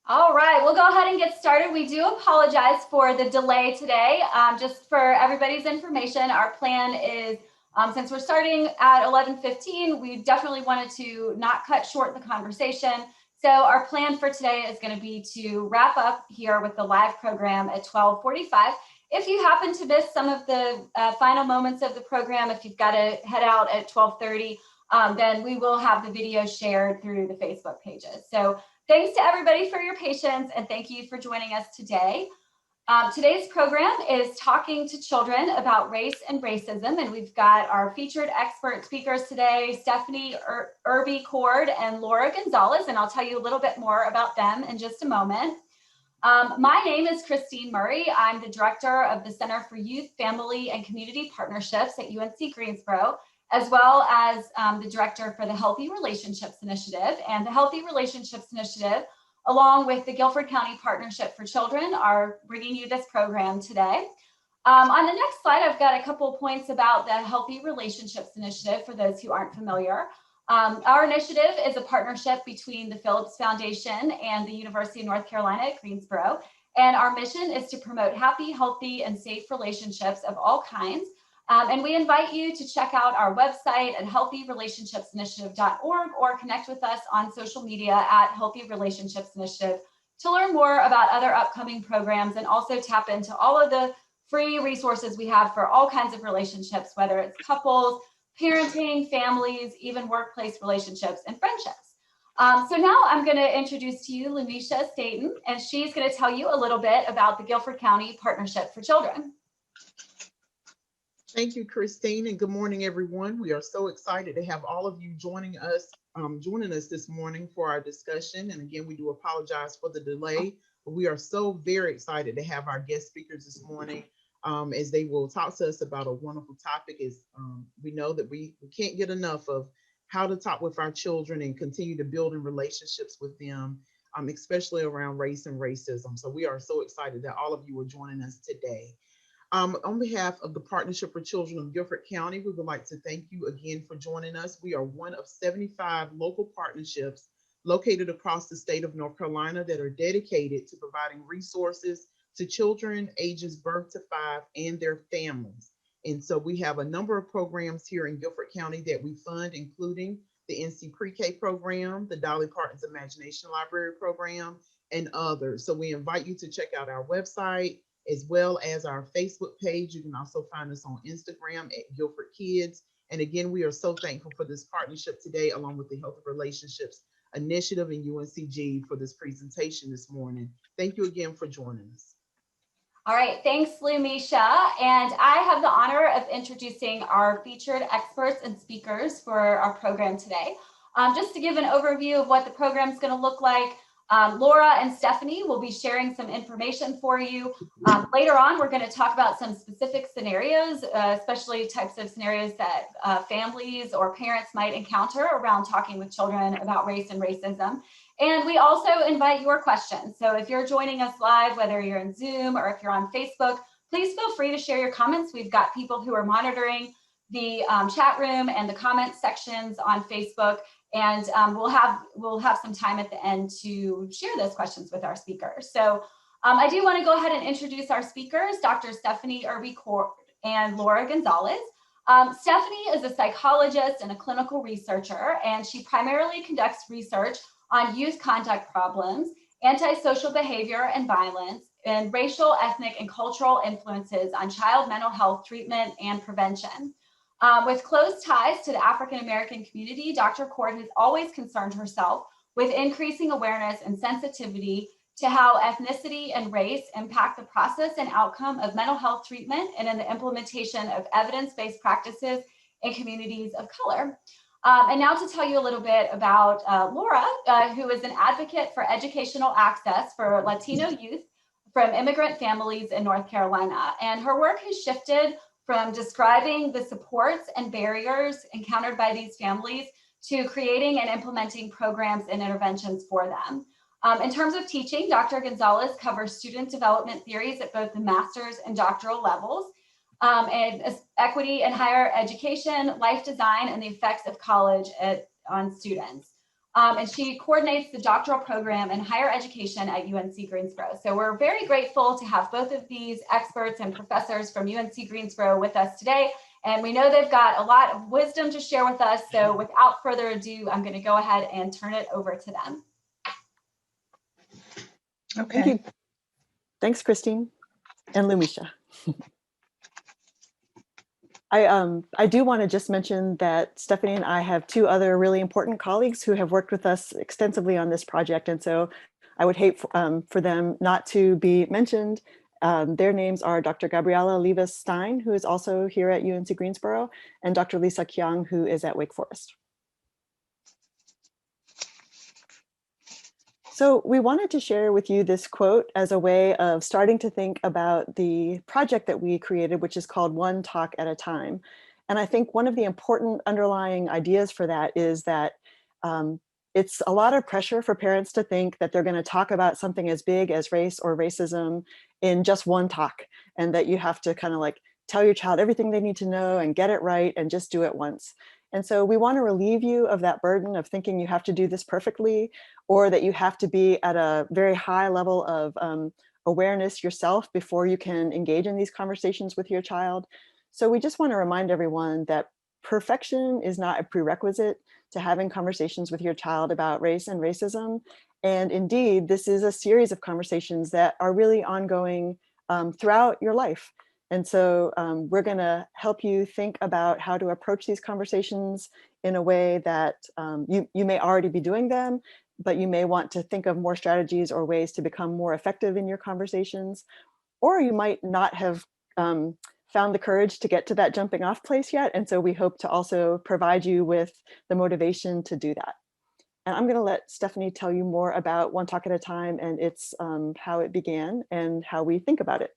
All right, we'll go ahead and get started. We do apologize for the delay today. Just for everybody's information, our plan is, since we're starting at 11:15, we definitely wanted to not cut short the conversation. So our plan for today is going to be to wrap up here with the live program at 12:45. If you happen to miss some of the final moments of the program, if you've got to head out at 12:30, then we will have the video shared through the Facebook pages. So thanks to everybody for your patience, and thank you for joining us today. Today's program is talking to children about race and racism, and we've got our featured expert speakers today, Stephanie Irby Coard and Laura Gonzalez, and I'll tell you a little bit more about them in just a moment. My name is Christine Murray. I'm the director of the Center for Youth, Family, and Community Partnerships at UNC Greensboro, as well as the director for the Healthy Relationships Initiative. And the Healthy Relationships Initiative, along with the Guilford County Partnership for Children, are bringing you this program today. On the next slide, I've got a couple of points about the Healthy Relationships Initiative for those who aren't familiar. Our initiative is a partnership between the Phillips Foundation and the University of North Carolina at Greensboro. And our mission is to promote happy, healthy, and safe relationships of all kinds. And we invite you to check out our website at healthyrelationshipsinitiative.org or connect with us on social media at Healthy Relationships Initiative to learn more about other upcoming programs and also tap into all of the free resources we have for all kinds of relationships, whether it's couples, parenting, families, even workplace relationships and friendships. So now I'm going to introduce to you Lumisha Staten, and she's going to tell you a little bit about the Guilford County Partnership for Children. Thank you, Christine, and good morning, everyone. We are so excited to have all of you joining us this morning for our discussion. And again, we do apologize for the delay, but we are so very excited to have our guest speakers this morning as they will talk to us about a wonderful topic. We know that we can't get enough of how to talk with our children and continue to build in relationships with them, especially around race and racism. So we are so excited that all of you are joining us today. On behalf of the Partnership for Children of Guilford County, we would like to thank you again for joining us. We are one of 75 local partnerships located across the state of North Carolina that are dedicated to providing resources to children ages birth to 5 and their families. And so we have a number of programs here in Guilford County that we fund, including the NC Pre-K program, the Dolly Parton's Imagination Library program, and others. So we invite you to check out our website, as well as our Facebook page. You can also find us on Instagram at Guilford Kids. And again, we are so thankful for this partnership today, along with the Health Relationships Initiative and UNCG for this presentation this morning. Thank you again for joining us. All right, thanks, Lumisha. And I have the honor of introducing our featured experts and speakers for our program today. Just to give an overview of what the program is going to look like, Laura and Stephanie will be sharing some information for you. Later on, we're going to talk about some specific scenarios, especially types of scenarios that families or parents might encounter around talking with children about race and racism. And we also invite your questions. So if you're joining us live, whether you're in Zoom or if you're on Facebook, please feel free to share your comments. We've got people who are monitoring the chat room and the comment sections on Facebook. And we'll have some time at the end to share those questions with our speakers. So I do want to go ahead and introduce our speakers, Dr. Stephanie Irby Coard and Laura Gonzalez. Stephanie is a psychologist and a clinical researcher, and she primarily conducts research on youth conduct problems, antisocial behavior and violence, and racial, ethnic, and cultural influences on child mental health treatment and prevention. With close ties to the African American community, Dr. Coard has always concerned herself with increasing awareness and sensitivity to how ethnicity and race impact the process and outcome of mental health treatment and in the implementation of evidence-based practices in communities of color. And now to tell you a little bit about Laura, who is an advocate for educational access for Latino youth from immigrant families in North Carolina. And her work has shifted from describing the supports and barriers encountered by these families to creating and implementing programs and interventions for them. In terms of teaching, Dr. Gonzalez covers student development theories at both the master's and doctoral levels, and equity in higher education, life design, and the effects of college on students. and she coordinates the doctoral program in higher education at UNC Greensboro. So we're very grateful to have both of these experts and professors from UNC Greensboro with us today. And we know they've got a lot of wisdom to share with us. So without further ado, I'm going to go ahead and turn it over to them. Okay. Thank you. Thanks, Christine and Lumisha. I do want to just mention that Stephanie and I have two other really important colleagues who have worked with us extensively on this project. And so I would hate for them not to be mentioned. Their names are Dr. Gabriela Livas-Stein, who is also here at UNC Greensboro, and Dr. Lisa Kiang, who is at Wake Forest. So we wanted to share with you this quote as a way of starting to think about the project that we created, which is called One Talk at a Time. And I think one of the important underlying ideas for that is that it's a lot of pressure for parents to think that they're going to talk about something as big as race or racism in just one talk, and that you have to kind of like tell your child everything they need to know and get it right and just do it once. And so we want to relieve you of that burden of thinking you have to do this perfectly, or that you have to be at a very high level of awareness yourself before you can engage in these conversations with your child. So we just want to remind everyone that perfection is not a prerequisite to having conversations with your child about race and racism. And indeed, this is a series of conversations that are really ongoing throughout your life. And so we're going to help you think about how to approach these conversations in a way that you may already be doing them, but you may want to think of more strategies or ways to become more effective in your conversations. Or you might not have found the courage to get to that jumping off place yet. And so we hope to also provide you with the motivation to do that. And I'm going to let Stephanie tell you more about One Talk at a Time and its how it began and how we think about it.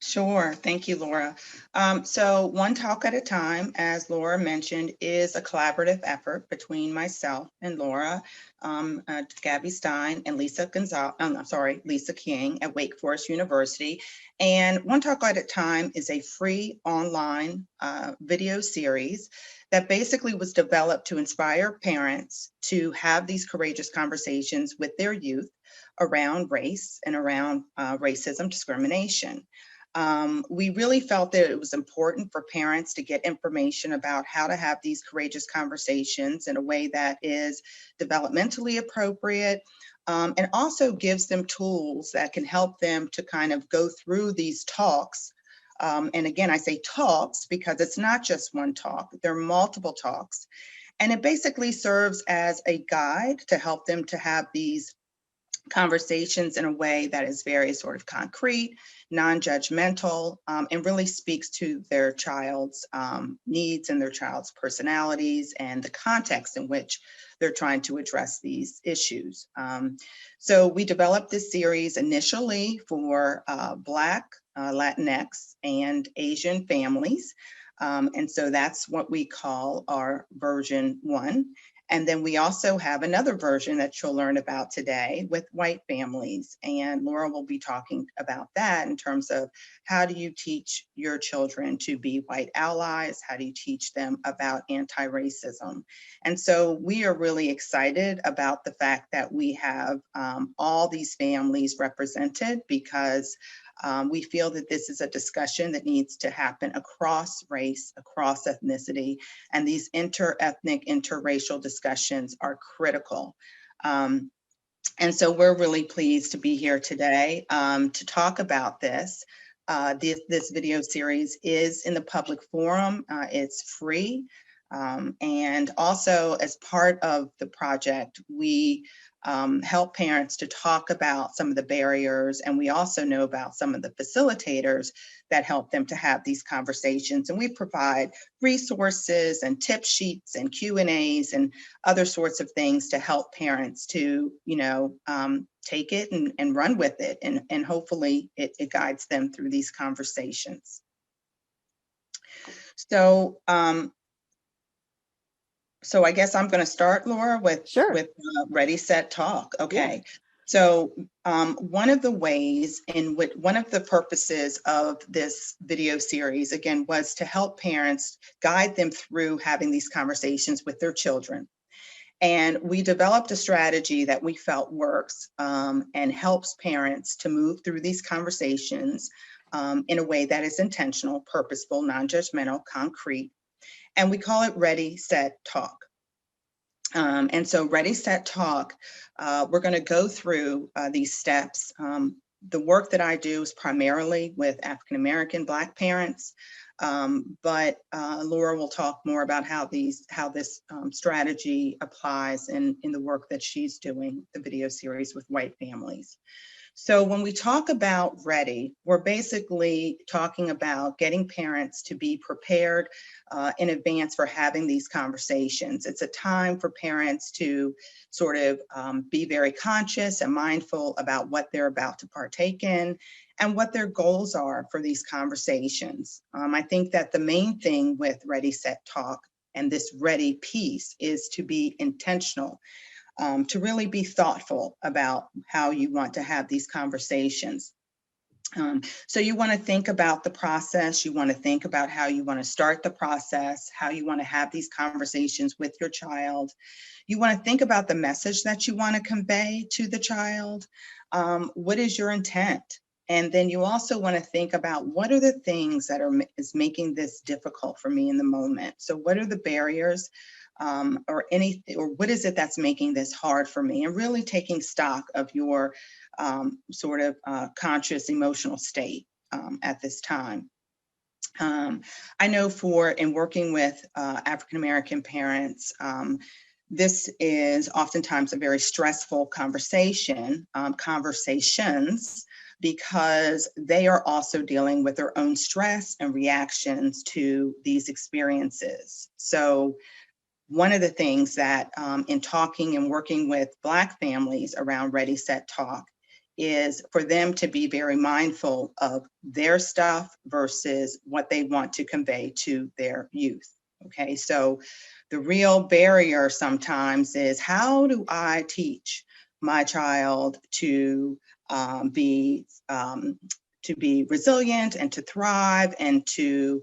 Sure. Thank you, Laura. So One Talk at a Time, as Laura mentioned, is a collaborative effort between myself and Laura, Gabby Stein, and Lisa Kiang at Wake Forest University. And One Talk at a Time is a free online video series that basically was developed to inspire parents to have these courageous conversations with their youth around race and around racism, discrimination. We really felt that it was important for parents to get information about how to have these courageous conversations in a way that is developmentally appropriate, and also gives them tools that can help them to kind of go through these talks. And again, I say talks because it's not just one talk, there are multiple talks. And it basically serves as a guide to help them to have these conversations in a way that is very sort of concrete, non-judgmental, and really speaks to their child's needs and their child's personalities and the context in which they're trying to address these issues. So we developed this series initially for Black, Latinx, and Asian families. And so that's what we call our version 1. And then we also have another version that you'll learn about today with white families. And Laura will be talking about that in terms of how do you teach your children to be white allies? How do you teach them about anti-racism? And so we are really excited about the fact that we have all these families represented, because we feel that this is a discussion that needs to happen across race, across ethnicity, and these inter-ethnic, interracial discussions are critical. And so we're really pleased to be here today to talk about this. This video series is in the public forum. It's free. And also, as part of the project, we help parents to talk about some of the barriers, and we also know about some of the facilitators that help them to have these conversations. And we provide resources and tip sheets and Q&As and other sorts of things to help parents to, take it and run with it, and hopefully it guides them through these conversations. So I guess I'm going to start, Laura, with Ready, Set, Talk. Okay. Yeah. So one of the ways in which, one of the purposes of this video series, again, was to help parents, guide them through having these conversations with their children. And we developed a strategy that we felt works and helps parents to move through these conversations in a way that is intentional, purposeful, non-judgmental, concrete. And we call it Ready, Set, Talk. And so Ready, Set, Talk, we're going to go through these steps. The work that I do is primarily with African-American Black parents, but Laura will talk more about how this strategy applies in the work that she's doing, the video series with white families. So when we talk about ready, we're basically talking about getting parents to be prepared in advance for having these conversations. It's a time for parents to sort of be very conscious and mindful about what they're about to partake in and what their goals are for these conversations. I think that the main thing with Ready, Set, Talk and this ready piece is to be intentional. To really be thoughtful about how you want to have these conversations. So you want to think about the process, you want to think about how you want to start the process, how you want to have these conversations with your child. You want to think about the message that you want to convey to the child. What is your intent? And then you also want to think about what are the things that is making this difficult for me in the moment. So what are the barriers? Or what is it that's making this hard for me, and really taking stock of your sort of conscious emotional state at this time. I know in working with African-American parents, this is oftentimes a very stressful conversations, because they are also dealing with their own stress and reactions to these experiences. So one of the things that in talking and working with Black families around Ready, Set, Talk is for them to be very mindful of their stuff versus what they want to convey to their youth. Okay, so the real barrier sometimes is, how do I teach my child to be resilient and to thrive and to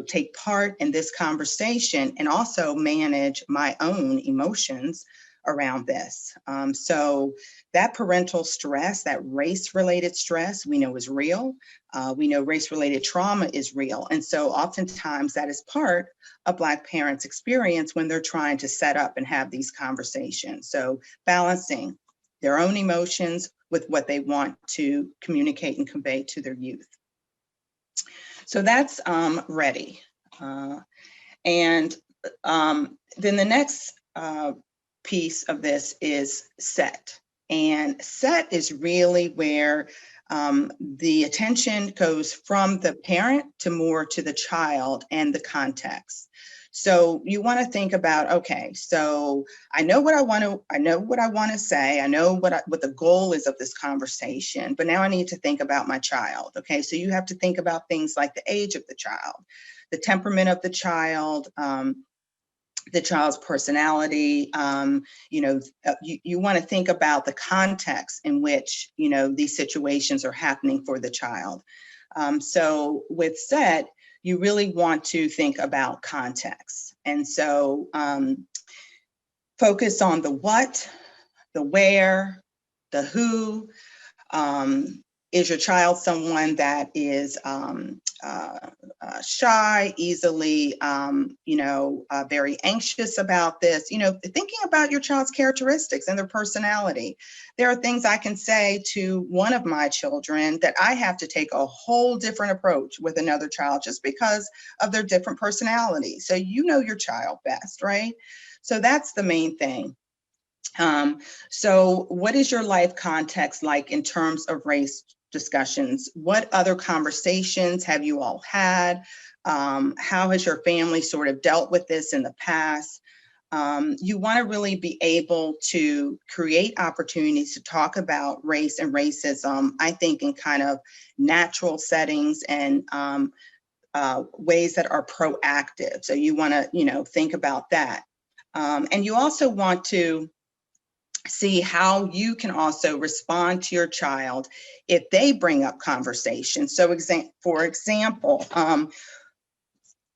take part in this conversation, and also manage my own emotions around this. So that parental stress, that race-related stress, we know is real. We know race-related trauma is real. And so oftentimes that is part of Black parents' experience when they're trying to set up and have these conversations. So balancing their own emotions with what they want to communicate and convey to their youth. So that's ready. And then the next piece of this is set. And set is really where the attention goes from the parent to more to the child and the context. So you want to think about, okay, so I know what I want to say. I know what the goal is of this conversation, but now I need to think about my child. Okay, so you have to think about things like the age of the child, the temperament of the child's personality. You want to think about the context in which these situations are happening for the child. So with set, you really want to think about context. And so focus on the what, the where, the who. Is your child someone that is shy, easily, very anxious about this? Thinking about your child's characteristics and their personality. There are things I can say to one of my children that I have to take a whole different approach with another child just because of their different personalities. So you know your child best, right? So that's the main thing. So what is your life context like in terms of race discussions? What other conversations have you all had? How has your family sort of dealt with this in the past? You want to really be able to create opportunities to talk about race and racism, I think, in kind of natural settings and ways that are proactive. So you want to, think about that. And you also want to see how you can also respond to your child if they bring up conversation. So for example,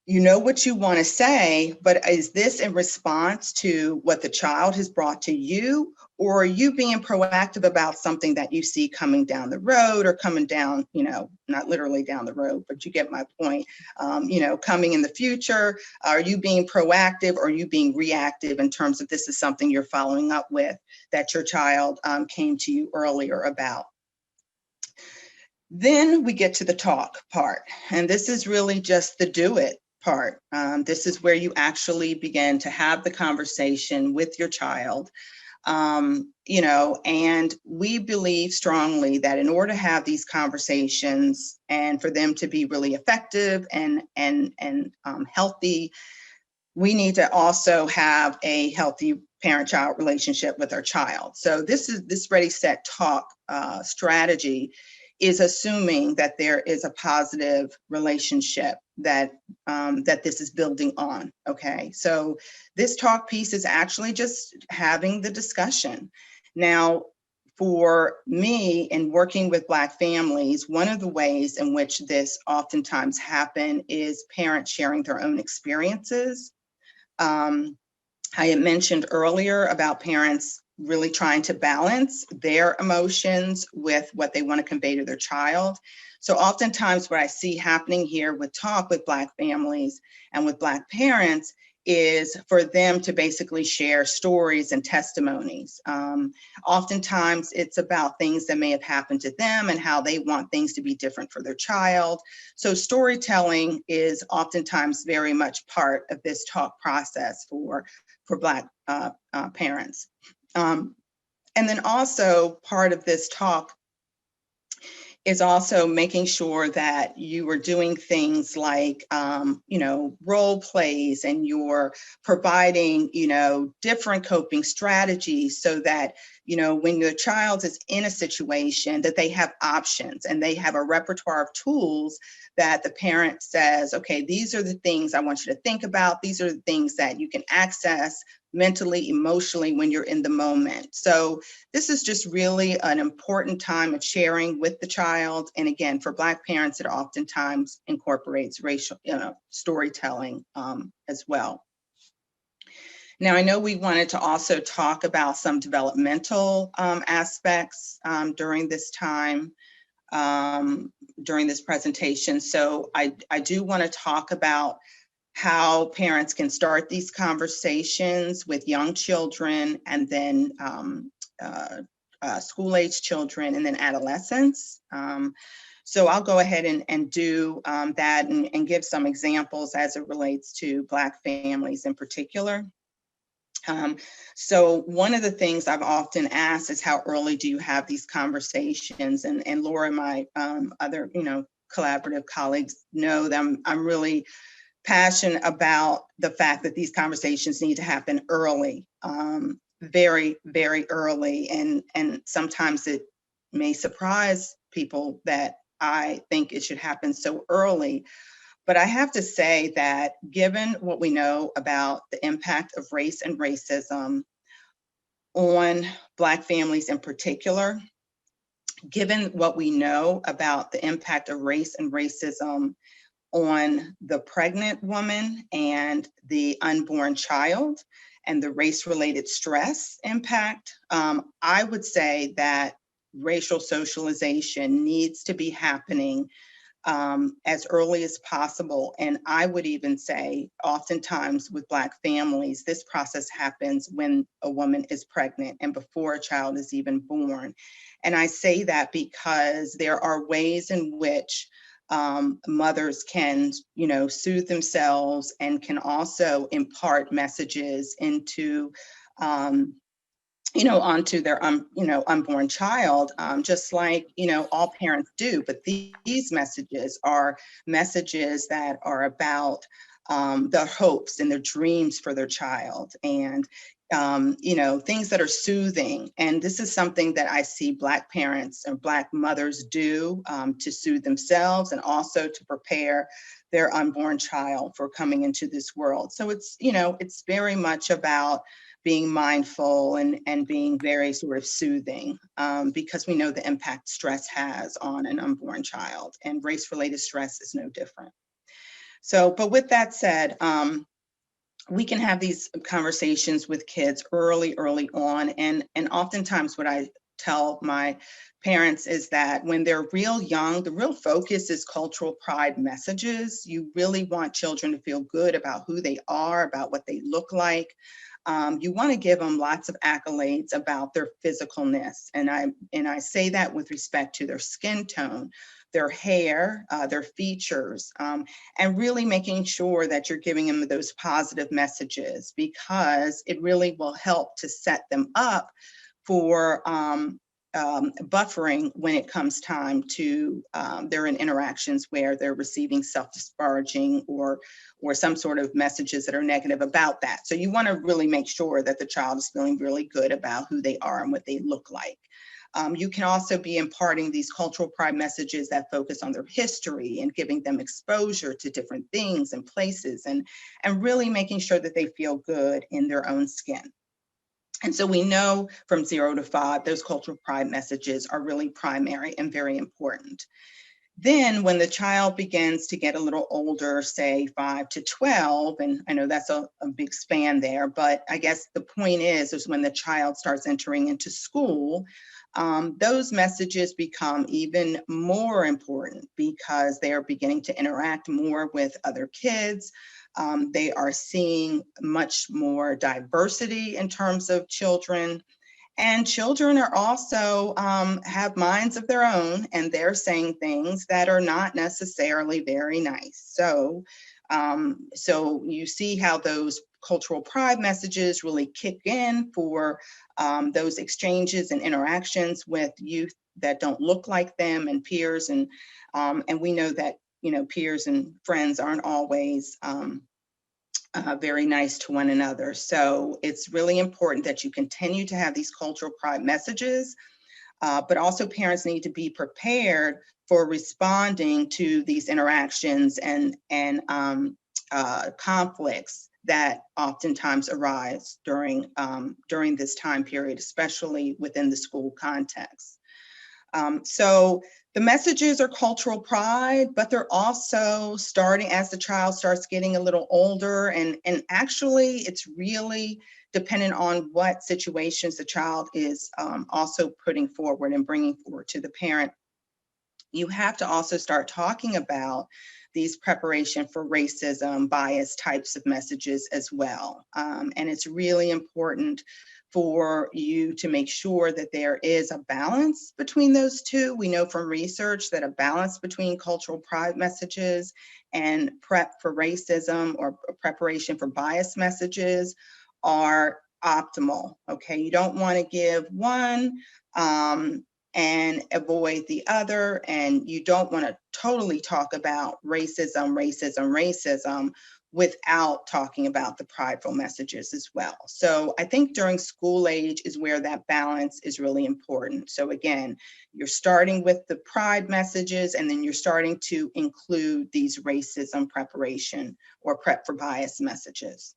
you know what you want to say, but is this in response to what the child has brought to you? Or are you being proactive about something that you see coming down the road or coming down, not literally down the road, but you get my point, coming in the future? Are you being proactive or are you being reactive in terms of this is something you're following up with that your child came to you earlier about? Then we get to the talk part, and this is really just the do it part. This is where you actually begin to have the conversation with your child. And we believe strongly that in order to have these conversations and for them to be really effective and healthy, we need to also have a healthy parent-child relationship with our child. So this Ready, Set, Talk strategy is assuming that there is a positive relationship that this is building on, okay? So this talk piece is actually just having the discussion. Now, for me, in working with Black families, one of the ways in which this oftentimes happen is parents sharing their own experiences. I had mentioned earlier about parents really trying to balance their emotions with what they want to convey to their child. So oftentimes what I see happening here with talk with Black families and with Black parents is for them to basically share stories and testimonies. Oftentimes it's about things that may have happened to them and how they want things to be different for their child. So storytelling is oftentimes very much part of this talk process for Black parents. And then also part of this talk is also making sure that you are doing things like, role plays, and you're providing, different coping strategies so that, when the child is in a situation that they have options and they have a repertoire of tools that the parent says, okay, these are the things I want you to think about. These are the things that you can access mentally, emotionally when you're in the moment. So this is just really an important time of sharing with the child. And again, for Black parents, it oftentimes incorporates racial storytelling as well. Now, I know we wanted to also talk about some developmental aspects during this time, during this presentation. So I do want to talk about how parents can start these conversations with young children, and then school-age children, and then adolescents. So I'll go ahead and do that and give some examples as it relates to Black families in particular. So one of the things I've often asked is, how early do you have these conversations? And Laura, my other collaborative colleagues know that I'm really passionate about the fact that these conversations need to happen early, very, very early. And sometimes it may surprise people that I think it should happen so early. But I have to say that given what we know about the impact of race and racism on Black families in particular, given what we know about the impact of race and racism on the pregnant woman and the unborn child and the race-related stress impact, I would say that racial socialization needs to be happening as early as possible. And I would even say oftentimes with Black families, this process happens when a woman is pregnant and before a child is even born. And I say that because there are ways in which mothers can, soothe themselves and can also impart messages into, onto their, unborn child, just like, all parents do. But these messages are messages that are about their hopes and their dreams for their child, and things that are soothing. And this is something that I see Black parents and Black mothers do to soothe themselves and also to prepare their unborn child for coming into this world. So it's, it's very much about being mindful and being very sort of soothing, because we know the impact stress has on an unborn child, and race-related stress is no different. So, but with that said, we can have these conversations with kids early on. And oftentimes what I tell my parents is that when they're real young, the real focus is cultural pride messages. You really want children to feel good about who they are, about what they look like. You want to give them lots of accolades about their physicalness. And I say that with respect to their skin tone, their hair, their features, and really making sure that you're giving them those positive messages, because it really will help to set them up for buffering when it comes time to they're in interactions where they're receiving self-disparaging or some sort of messages that are negative about that. So you want to really make sure that the child is feeling really good about who they are and what they look like. You can also be imparting these cultural pride messages that focus on their history and giving them exposure to different things and places, and really making sure that they feel good in their own skin. And so we know from 0 to 5, those cultural pride messages are really primary and very important. Then when the child begins to get a little older, say 5 to 12, and I know that's a big span there, but I guess the point is when the child starts entering into school, those messages become even more important because they are beginning to interact more with other kids. They are seeing much more diversity in terms of children. And children are also have minds of their own, and they're saying things that are not necessarily very nice. So, so you see how those cultural pride messages really kick in for those exchanges and interactions with youth that don't look like them and peers, and we know that peers and friends aren't always very nice to one another. So it's really important that you continue to have these cultural pride messages, but also parents need to be prepared for responding to these interactions and conflicts that oftentimes arise during this time period, especially within the school context. So the messages are cultural pride, but they're also starting as the child starts getting a little older, and actually it's really dependent on what situations the child is also putting forward and bringing forward to the parent. You have to also start talking about these preparation for racism, bias types of messages as well. And it's really important for you to make sure that there is a balance between those two. We know from research that a balance between cultural pride messages and prep for racism or preparation for bias messages are optimal, okay? You don't want to give one and avoid the other, and you don't want to totally talk about racism without talking about the prideful messages as well. So I think during school age is where that balance is really important. So again, you're starting with the pride messages, and then you're starting to include these racism preparation or prep for bias messages.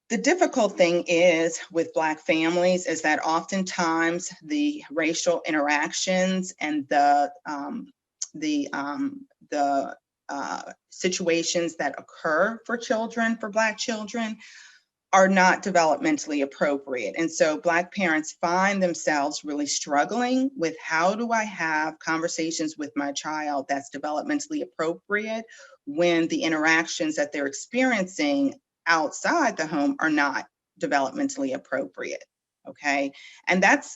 The difficult thing is with Black families is that oftentimes the racial interactions and the situations that occur for children, for Black children, are not developmentally appropriate. And so Black parents find themselves really struggling with, how do I have conversations with my child that's developmentally appropriate when the interactions that they're experiencing outside the home are not developmentally appropriate, okay? And that's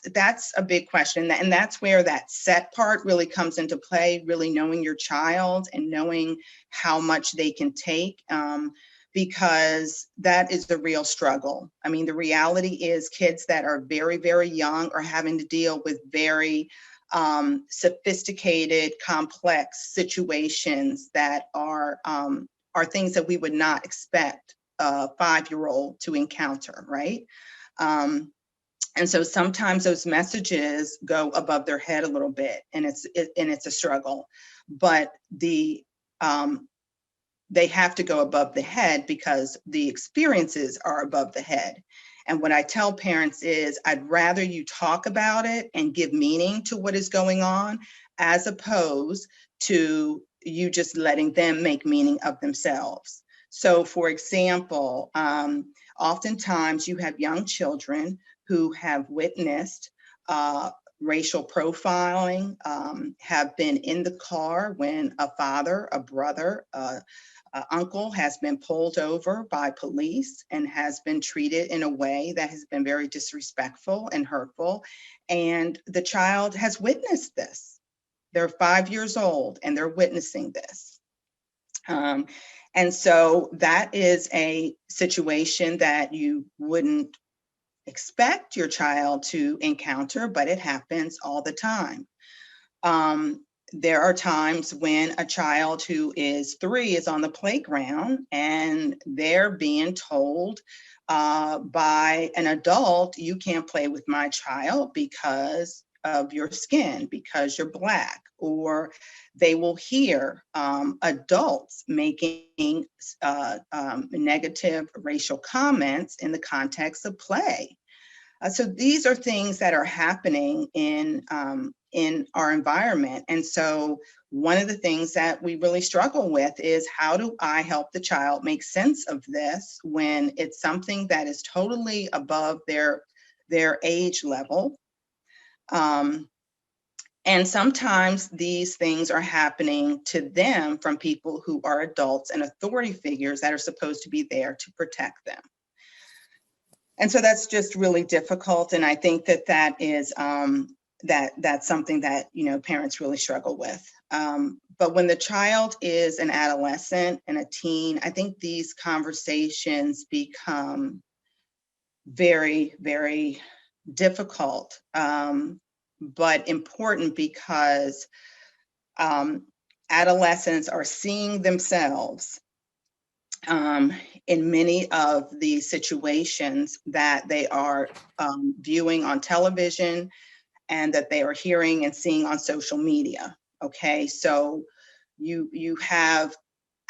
a big question, and that's where that set part really comes into play, really knowing your child and knowing how much they can take, because that is the real struggle. I mean, the reality is kids that are very, very young are having to deal with very sophisticated, complex situations that are things that we would not expect a 5-year-old to encounter, right? And so sometimes those messages go above their head a little bit, and it's a struggle. But they have to go above the head because the experiences are above the head. And what I tell parents is, I'd rather you talk about it and give meaning to what is going on, as opposed to you just letting them make meaning of themselves. So for example, oftentimes you have young children who have witnessed racial profiling, have been in the car when a father, a brother, uncle has been pulled over by police and has been treated in a way that has been very disrespectful and hurtful. And the child has witnessed this. They're 5 years old and they're witnessing this. And so that is a situation that you wouldn't expect your child to encounter, but it happens all the time. There are times when a child who is 3 is on the playground and they're being told by an adult, you can't play with my child because of your skin, because you're Black, or they will hear adults making negative racial comments in the context of play. So these are things that are happening in our environment. And so one of the things that we really struggle with is, how do I help the child make sense of this when it's something that is totally above their age level? And sometimes these things are happening to them from people who are adults and authority figures that are supposed to be there to protect them. And so that's just really difficult. And I think that that is that's something that, you know, parents really struggle with. But when the child is an adolescent and a teen, I think these conversations become very, very difficult, but important, because adolescents are seeing themselves in many of the situations that they are viewing on television and that they are hearing and seeing on social media. Okay, so you have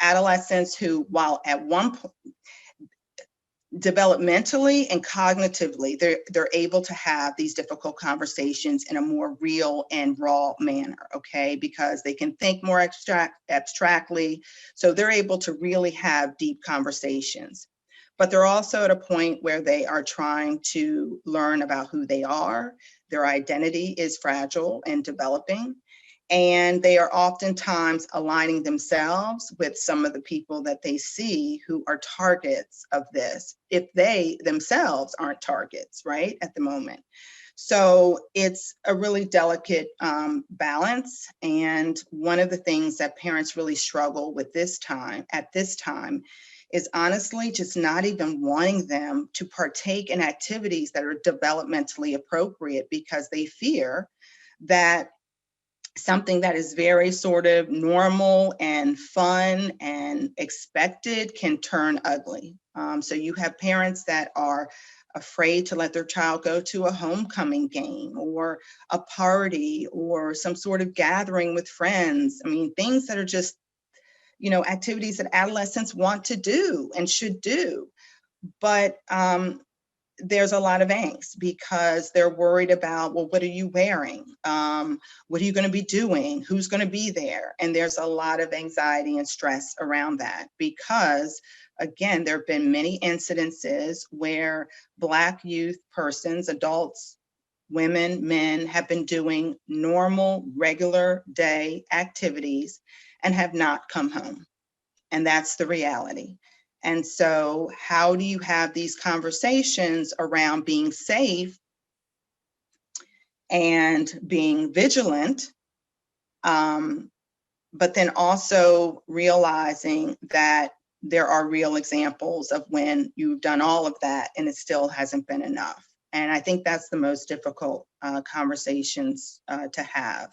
adolescents who, while at one point, developmentally and cognitively, they're able to have these difficult conversations in a more real and raw manner, okay? Because they can think more abstractly, so they're able to really have deep conversations. But they're also at a point where they are trying to learn about who they are. Their identity is fragile and developing. And they are oftentimes aligning themselves with some of the people that they see who are targets of this, if they themselves aren't targets, right, at the moment. So it's a really delicate balance. And one of the things that parents really struggle with at this time, is honestly just not even wanting them to partake in activities that are developmentally appropriate, because they fear that something that is very sort of normal and fun and expected can turn ugly. So you have parents that are afraid to let their child go to a homecoming game or a party or some sort of gathering with friends. I mean, things that are just, you know, activities that adolescents want to do and should do. But there's a lot of angst because they're worried about, well, what are you wearing? What are you going to be doing? Who's going to be there? And there's a lot of anxiety and stress around that because, again, there have been many incidences where Black youth persons, adults, women, men, have been doing normal, regular day activities and have not come home. And that's the reality. And so how do you have these conversations around being safe and being vigilant, but then also realizing that there are real examples of when you've done all of that and it still hasn't been enough. And I think that's the most difficult conversations to have.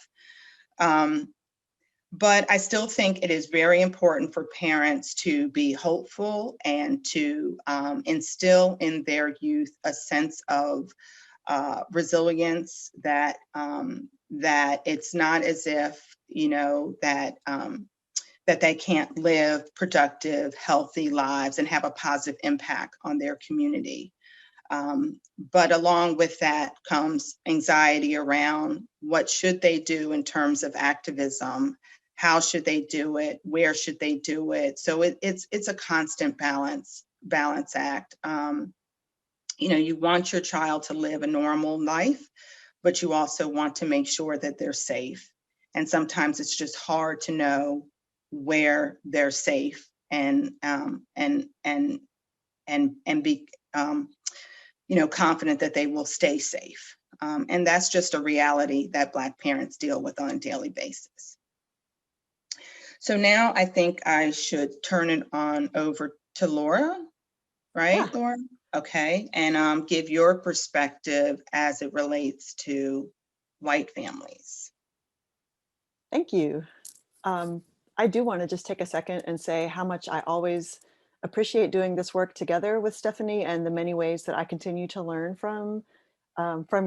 But I still think it is very important for parents to be hopeful and to instill in their youth a sense of resilience, that it's not as if, you know, that they can't live productive, healthy lives and have a positive impact on their community. But along with that comes anxiety around what should they do in terms of activism, how should they do it? Where should they do it? So it's a constant balance act. You want your child to live a normal life, but you also want to make sure that they're safe. And sometimes it's just hard to know where they're safe and be confident that they will stay safe. And that's just a reality that Black parents deal with on a daily basis. So now I think I should turn it on over to Laura, right, Yeah. Laura? Okay, and give your perspective as it relates to white families. Thank you. I do want to just take a second and say how much I always appreciate doing this work together with Stephanie, and the many ways that I continue to learn from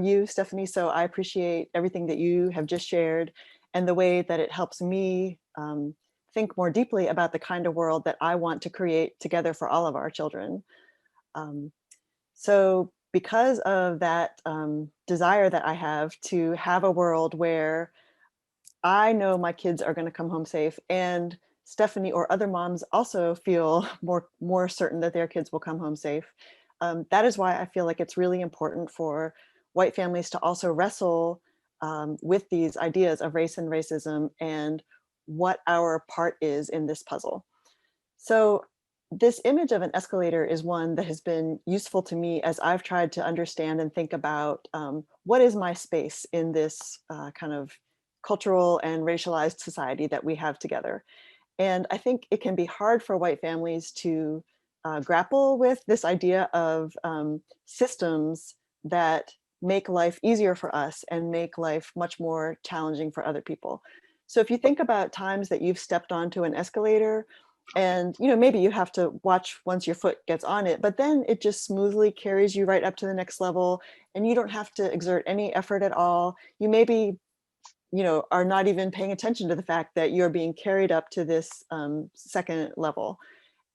you, Stephanie. So I appreciate everything that you have just shared and the way that it helps me think more deeply about the kind of world that I want to create together for all of our children. So because of that desire that I have to have a world where I know my kids are going to come home safe, and Stephanie or other moms also feel more certain that their kids will come home safe. That is why I feel like it's really important for white families to also wrestle with these ideas of race and racism and what our part is in this puzzle. So this image of an escalator is one that has been useful to me as I've tried to understand and think about what is my space in this kind of cultural and racialized society that we have together. And I think it can be hard for white families to grapple with this idea of systems that make life easier for us and make life much more challenging for other people. So if you think about times that you've stepped onto an escalator, and maybe you have to watch once your foot gets on it, but then it just smoothly carries you right up to the next level, and you don't have to exert any effort at all. You maybe are not even paying attention to the fact that you're being carried up to this second level.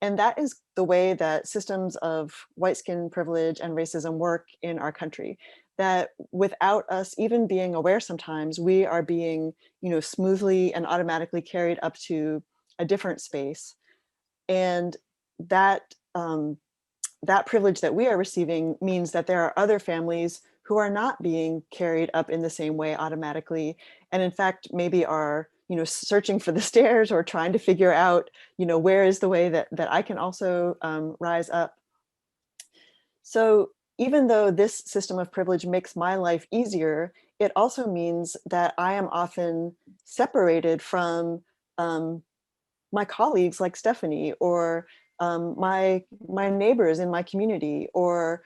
And that is the way that systems of white skin privilege and racism work in our country, that without us even being aware, sometimes we are being smoothly and automatically carried up to a different space. And that that privilege that we are receiving means that there are other families who are not being carried up in the same way automatically, and in fact maybe are searching for the stairs or trying to figure out where is the way that I can also rise up. So even though this system of privilege makes my life easier, it also means that I am often separated from my colleagues like Stephanie, or my neighbors in my community, or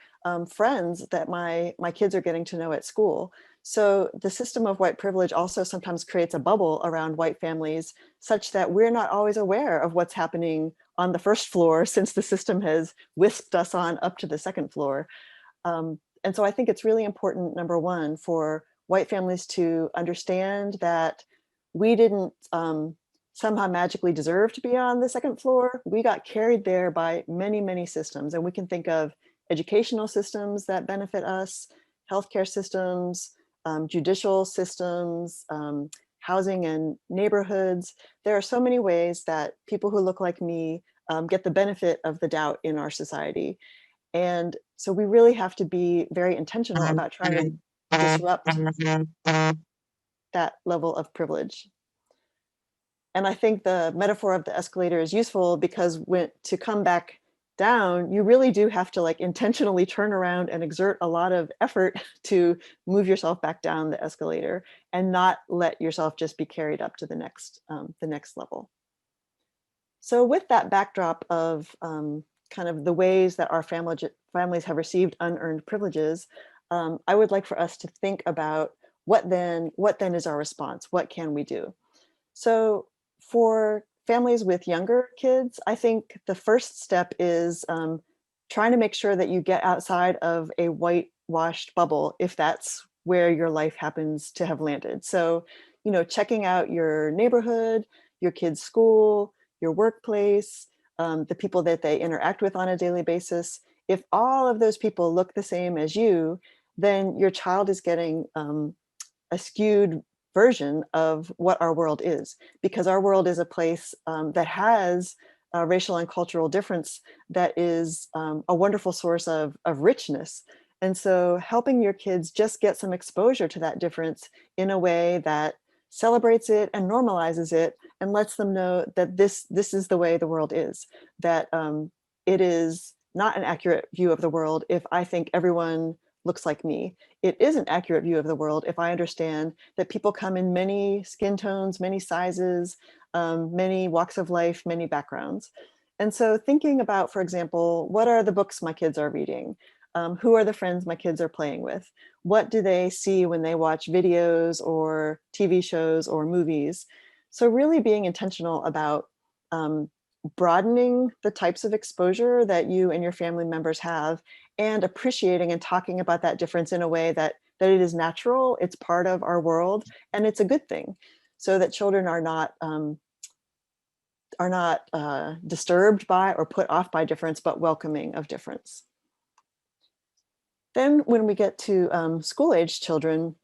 friends that my kids are getting to know at school. So the system of white privilege also sometimes creates a bubble around white families, such that we're not always aware of what's happening on the first floor, since the system has whisked us on up to the second floor. And so I think it's really important, number one, for white families to understand that we didn't somehow magically deserve to be on the second floor. We got carried there by many, many systems. And we can think of educational systems that benefit us, healthcare systems, judicial systems, housing and neighborhoods. There are so many ways that people who look like me get the benefit of the doubt in our society. And so we really have to be very intentional about trying to disrupt that level of privilege. And I think the metaphor of the escalator is useful because to come back down, you really do have to intentionally turn around and exert a lot of effort to move yourself back down the escalator, and not let yourself just be carried up to the next level. So with that backdrop of kind of the ways that our families have received unearned privileges, I would like for us to think about what then is our response? What can we do? So for families with younger kids, I think the first step is trying to make sure that you get outside of a whitewashed bubble, if that's where your life happens to have landed. So, checking out your neighborhood, your kids' school, your workplace, the people that they interact with on a daily basis. If all of those people look the same as you, then your child is getting a skewed version of what our world is, because our world is a place that has racial and cultural difference that is a wonderful source of richness. And so helping your kids just get some exposure to that difference in a way that celebrates it and normalizes it and lets them know that this is the way the world is, that it is not an accurate view of the world if I think everyone looks like me. It is an accurate view of the world if I understand that people come in many skin tones, many sizes, many walks of life, many backgrounds. And so thinking about, for example, what are the books my kids are reading? Who are the friends my kids are playing with? What do they see when they watch videos or TV shows or movies? So really being intentional about broadening the types of exposure that you and your family members have, and appreciating and talking about that difference in a way that it is natural, it's part of our world, and it's a good thing, so that children are not disturbed by or put off by difference, but welcoming of difference. Then when we get to school-age children,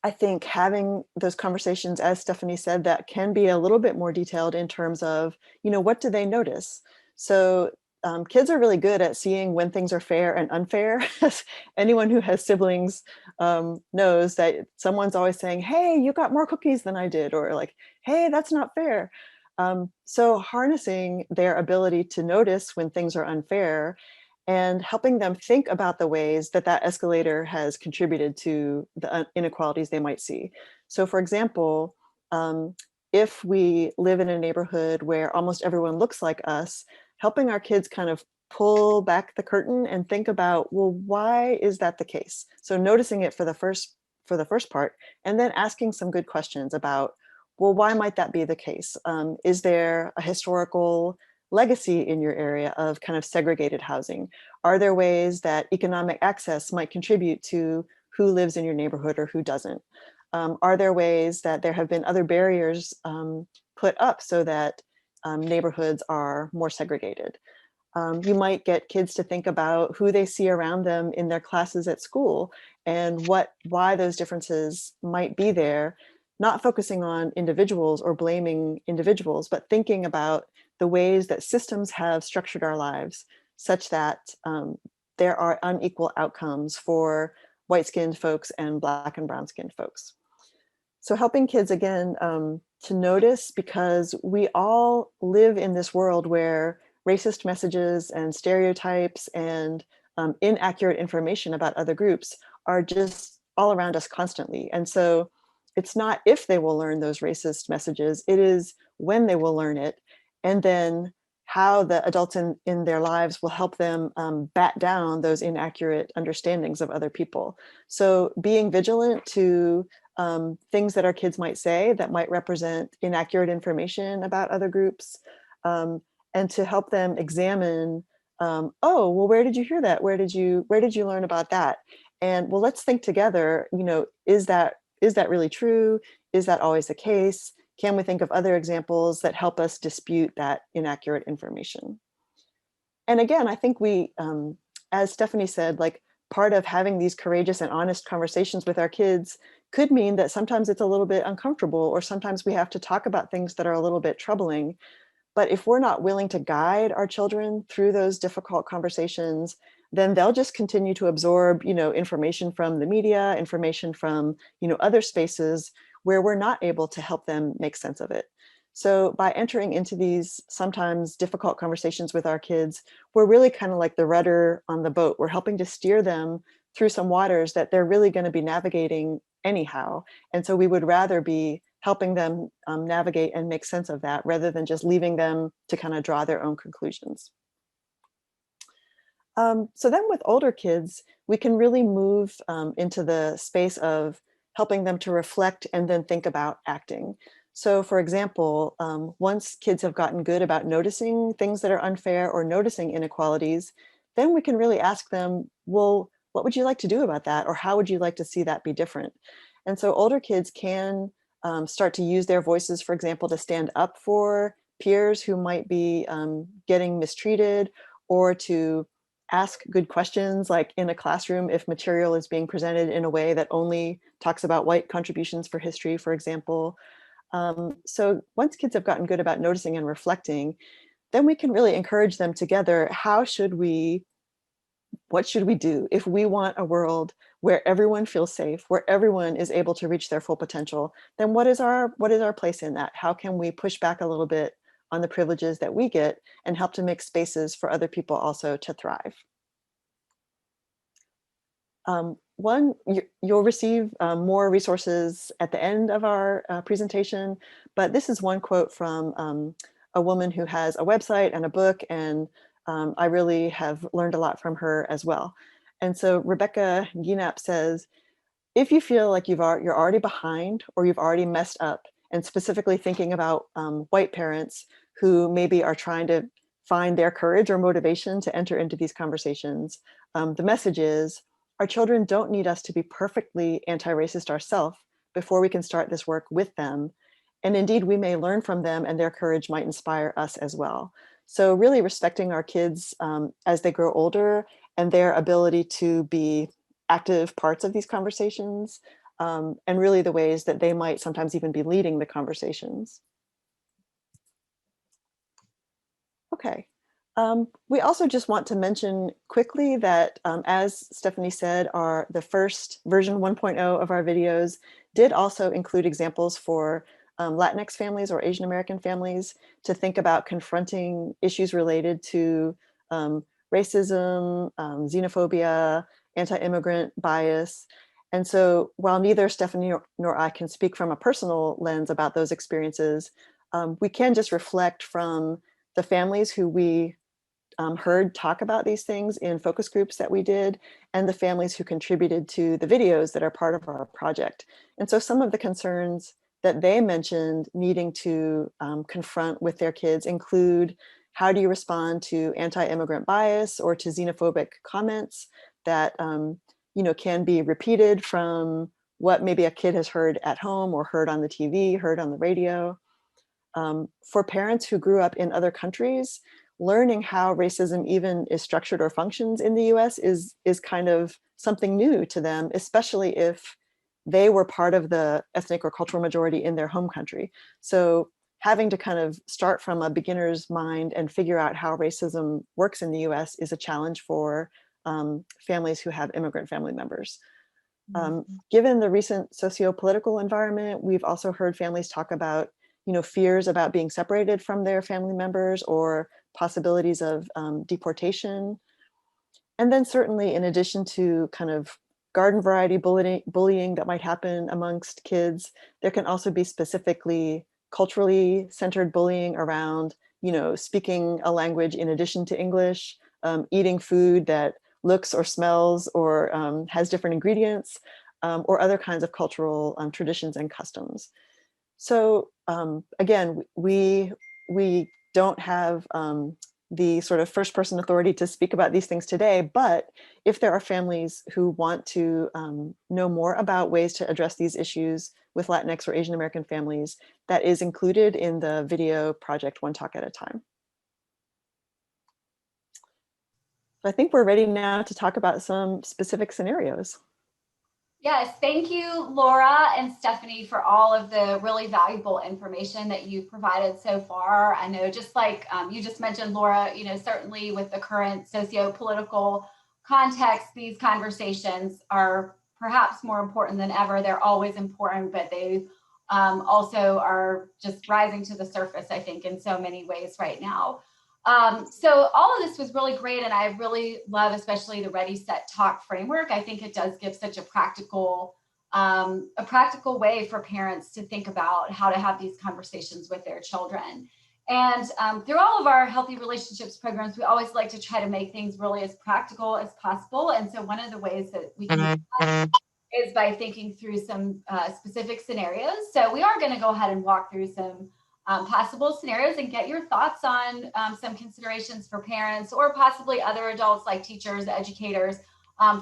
I think having those conversations, as Stephanie said, that can be a little bit more detailed in terms of, what do they notice? So kids are really good at seeing when things are fair and unfair. Anyone who has siblings knows that someone's always saying, hey, you got more cookies than I did, or like, hey, that's not fair. So harnessing their ability to notice when things are unfair and helping them think about the ways that that escalator has contributed to the inequalities they might see. So for example, if we live in a neighborhood where almost everyone looks like us, helping our kids kind of pull back the curtain and think about, well, why is that the case? So noticing it for the first part, and then asking some good questions about, well, why might that be the case? Is there a historical legacy in your area of kind of segregated housing? Are there ways that economic access might contribute to who lives in your neighborhood or who doesn't? Are there ways that there have been other barriers put up so that neighborhoods are more segregated? You might get kids to think about who they see around them in their classes at school and why those differences might be there, not focusing on individuals or blaming individuals, but thinking about the ways that systems have structured our lives such that there are unequal outcomes for white-skinned folks and Black and brown-skinned folks. So helping kids, again, to notice, because we all live in this world where racist messages and stereotypes and inaccurate information about other groups are just all around us constantly. And so it's not if they will learn those racist messages, it is when they will learn it, and then how the adults in their lives will help them bat down those inaccurate understandings of other people. So being vigilant to things that our kids might say that might represent inaccurate information about other groups, and to help them examine, oh, well, where did you hear that? Where did you learn about that? And well, let's think together, is that really true? Is that always the case? Can we think of other examples that help us dispute that inaccurate information? And again, I think we, as Stephanie said, like part of having these courageous and honest conversations with our kids could mean that sometimes it's a little bit uncomfortable, or sometimes we have to talk about things that are a little bit troubling. But if we're not willing to guide our children through those difficult conversations, then they'll just continue to absorb, information from the media, information from, other spaces where we're not able to help them make sense of it. So by entering into these sometimes difficult conversations with our kids, we're really kind of like the rudder on the boat. We're helping to steer them through some waters that they're really going to be navigating anyhow. And so we would rather be helping them navigate and make sense of that, rather than just leaving them to kind of draw their own conclusions. So then with older kids, we can really move into the space of helping them to reflect and then think about acting. So for example, once kids have gotten good about noticing things that are unfair or noticing inequalities, then we can really ask them, well, what would you like to do about that? Or how would you like to see that be different? And so older kids can start to use their voices, for example, to stand up for peers who might be getting mistreated, or to ask good questions, like in a classroom, if material is being presented in a way that only talks about white contributions for history, for example. So once kids have gotten good about noticing and reflecting, then we can really encourage them together. What should we do if we want a world where everyone feels safe, where everyone is able to reach their full potential? Then what is our place in that? How can we push back a little bit on the privileges that we get and help to make spaces for other people also to thrive? You'll receive more resources at the end of our presentation, but this is one quote from a woman who has a website and a book, and I really have learned a lot from her as well. And so Rebecca Guinap says, if you feel like you're already behind or you've already messed up, and specifically thinking about white parents who maybe are trying to find their courage or motivation to enter into these conversations, the message is, our children don't need us to be perfectly anti-racist ourselves before we can start this work with them. And indeed, we may learn from them, and their courage might inspire us as well. So really respecting our kids as they grow older and their ability to be active parts of these conversations, and really the ways that they might sometimes even be leading the conversations. Okay. We also just want to mention quickly that, as Stephanie said, the first version 1.0 of our videos did also include examples for Latinx families or Asian American families to think about confronting issues related to racism, xenophobia, anti-immigrant bias. And so while neither Stephanie nor I can speak from a personal lens about those experiences, we can just reflect from the families who we heard talk about these things in focus groups that we did, and the families who contributed to the videos that are part of our project. And so some of the concerns that they mentioned needing to confront with their kids include, how do you respond to anti-immigrant bias or to xenophobic comments that can be repeated from what maybe a kid has heard at home or heard on the TV, heard on the radio. For parents who grew up in other countries, learning how racism even is structured or functions in the US is kind of something new to them, especially if they were part of the ethnic or cultural majority in their home country. So having to kind of start from a beginner's mind and figure out how racism works in the US is a challenge for families who have immigrant family members. Given the recent socio-political environment, we've also heard families talk about fears about being separated from their family members or possibilities of deportation. And then certainly in addition to kind of garden variety bullying that might happen amongst kids, there can also be specifically culturally centered bullying around, speaking a language in addition to English, eating food that looks or smells or has different ingredients, or other kinds of cultural traditions and customs. So again, we don't have the sort of first person authority to speak about these things today, but if there are families who want to know more about ways to address these issues with Latinx or Asian American families, that is included in the video project One Talk at a Time. So I think we're ready now to talk about some specific scenarios. Yes, thank you, Laura and Stephanie, for all of the really valuable information that you've provided so far. I know, just like you just mentioned, Laura, certainly with the current socio-political context, these conversations are perhaps more important than ever. They're always important, but they also are just rising to the surface, I think, in so many ways right now. So all of this was really great, and I really love especially the Ready, Set, Talk framework. I think it does give such a practical way for parents to think about how to have these conversations with their children. And through all of our Healthy Relationships programs, we always like to try to make things really as practical as possible. And so one of the ways that we can do that is by thinking through some specific scenarios. So we are going to go ahead and walk through some possible scenarios and get your thoughts on some considerations for parents or possibly other adults like teachers, educators,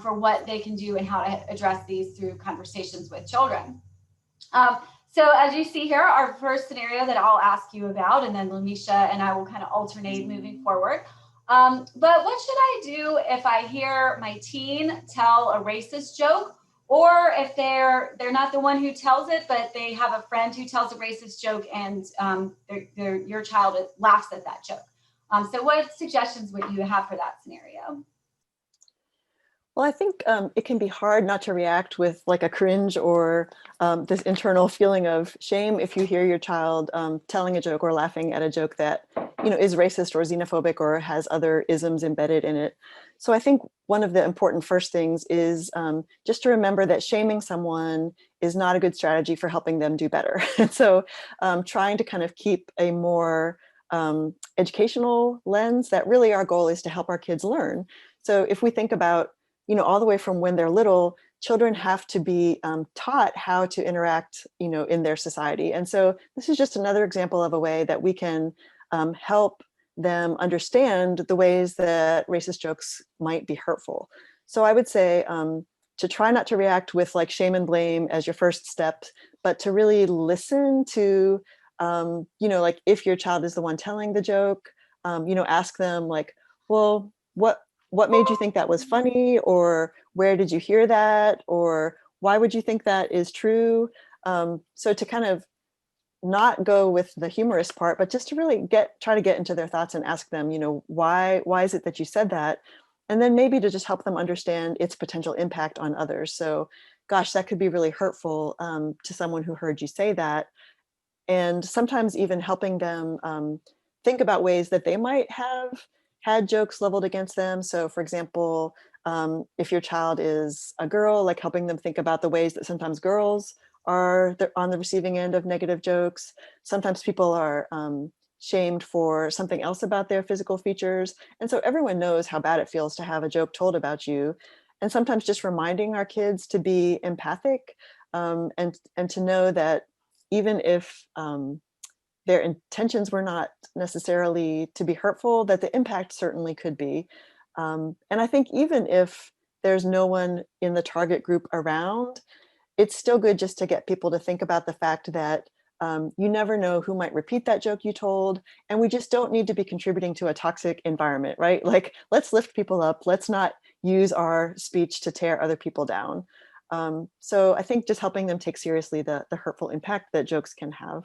for what they can do and how to address these through conversations with children. So as you see here, our first scenario that I'll ask you about, and then Lumisha and I will kind of alternate moving forward, But what should I do if I hear my teen tell a racist joke, or if they're not the one who tells it, but they have a friend who tells a racist joke and your child laughs at that joke? So what suggestions would you have for that scenario? Well, I think it can be hard not to react with like a cringe or this internal feeling of shame if you hear your child telling a joke or laughing at a joke that, you know, is racist or xenophobic or has other isms embedded in it. So I think one of the important first things is just to remember that shaming someone is not a good strategy for helping them do better. And so trying to kind of keep a more educational lens, that really our goal is to help our kids learn. So if we think about, you know, all the way from when they're little, children have to be taught how to interact, you know, in their society. And so this is just another example of a way that we can help them understand the ways that racist jokes might be hurtful. So I would say to try not to react with like shame and blame as your first step, but to really listen to, you know, like if your child is the one telling the joke, you know, ask them like, well, what made you think that was funny? Or where did you hear that? Or why would you think that is true? So to kind of not go with the humorous part, but just to really try to get into their thoughts and ask them, you know, why is it that you said that? And then maybe to just help them understand its potential impact on others. So, gosh, that could be really hurtful to someone who heard you say that. And sometimes even helping them think about ways that they might have had jokes leveled against them. So for example, if your child is a girl, like helping them think about the ways that sometimes girls are on the receiving end of negative jokes. Sometimes people are shamed for something else about their physical features. And so everyone knows how bad it feels to have a joke told about you. And sometimes just reminding our kids to be empathic and to know that even if their intentions were not necessarily to be hurtful, that the impact certainly could be. And I think even if there's no one in the target group around, it's still good just to get people to think about the fact that you never know who might repeat that joke you told, and we just don't need to be contributing to a toxic environment, right? Like, let's lift people up. Let's not use our speech to tear other people down. So I think just helping them take seriously the hurtful impact that jokes can have.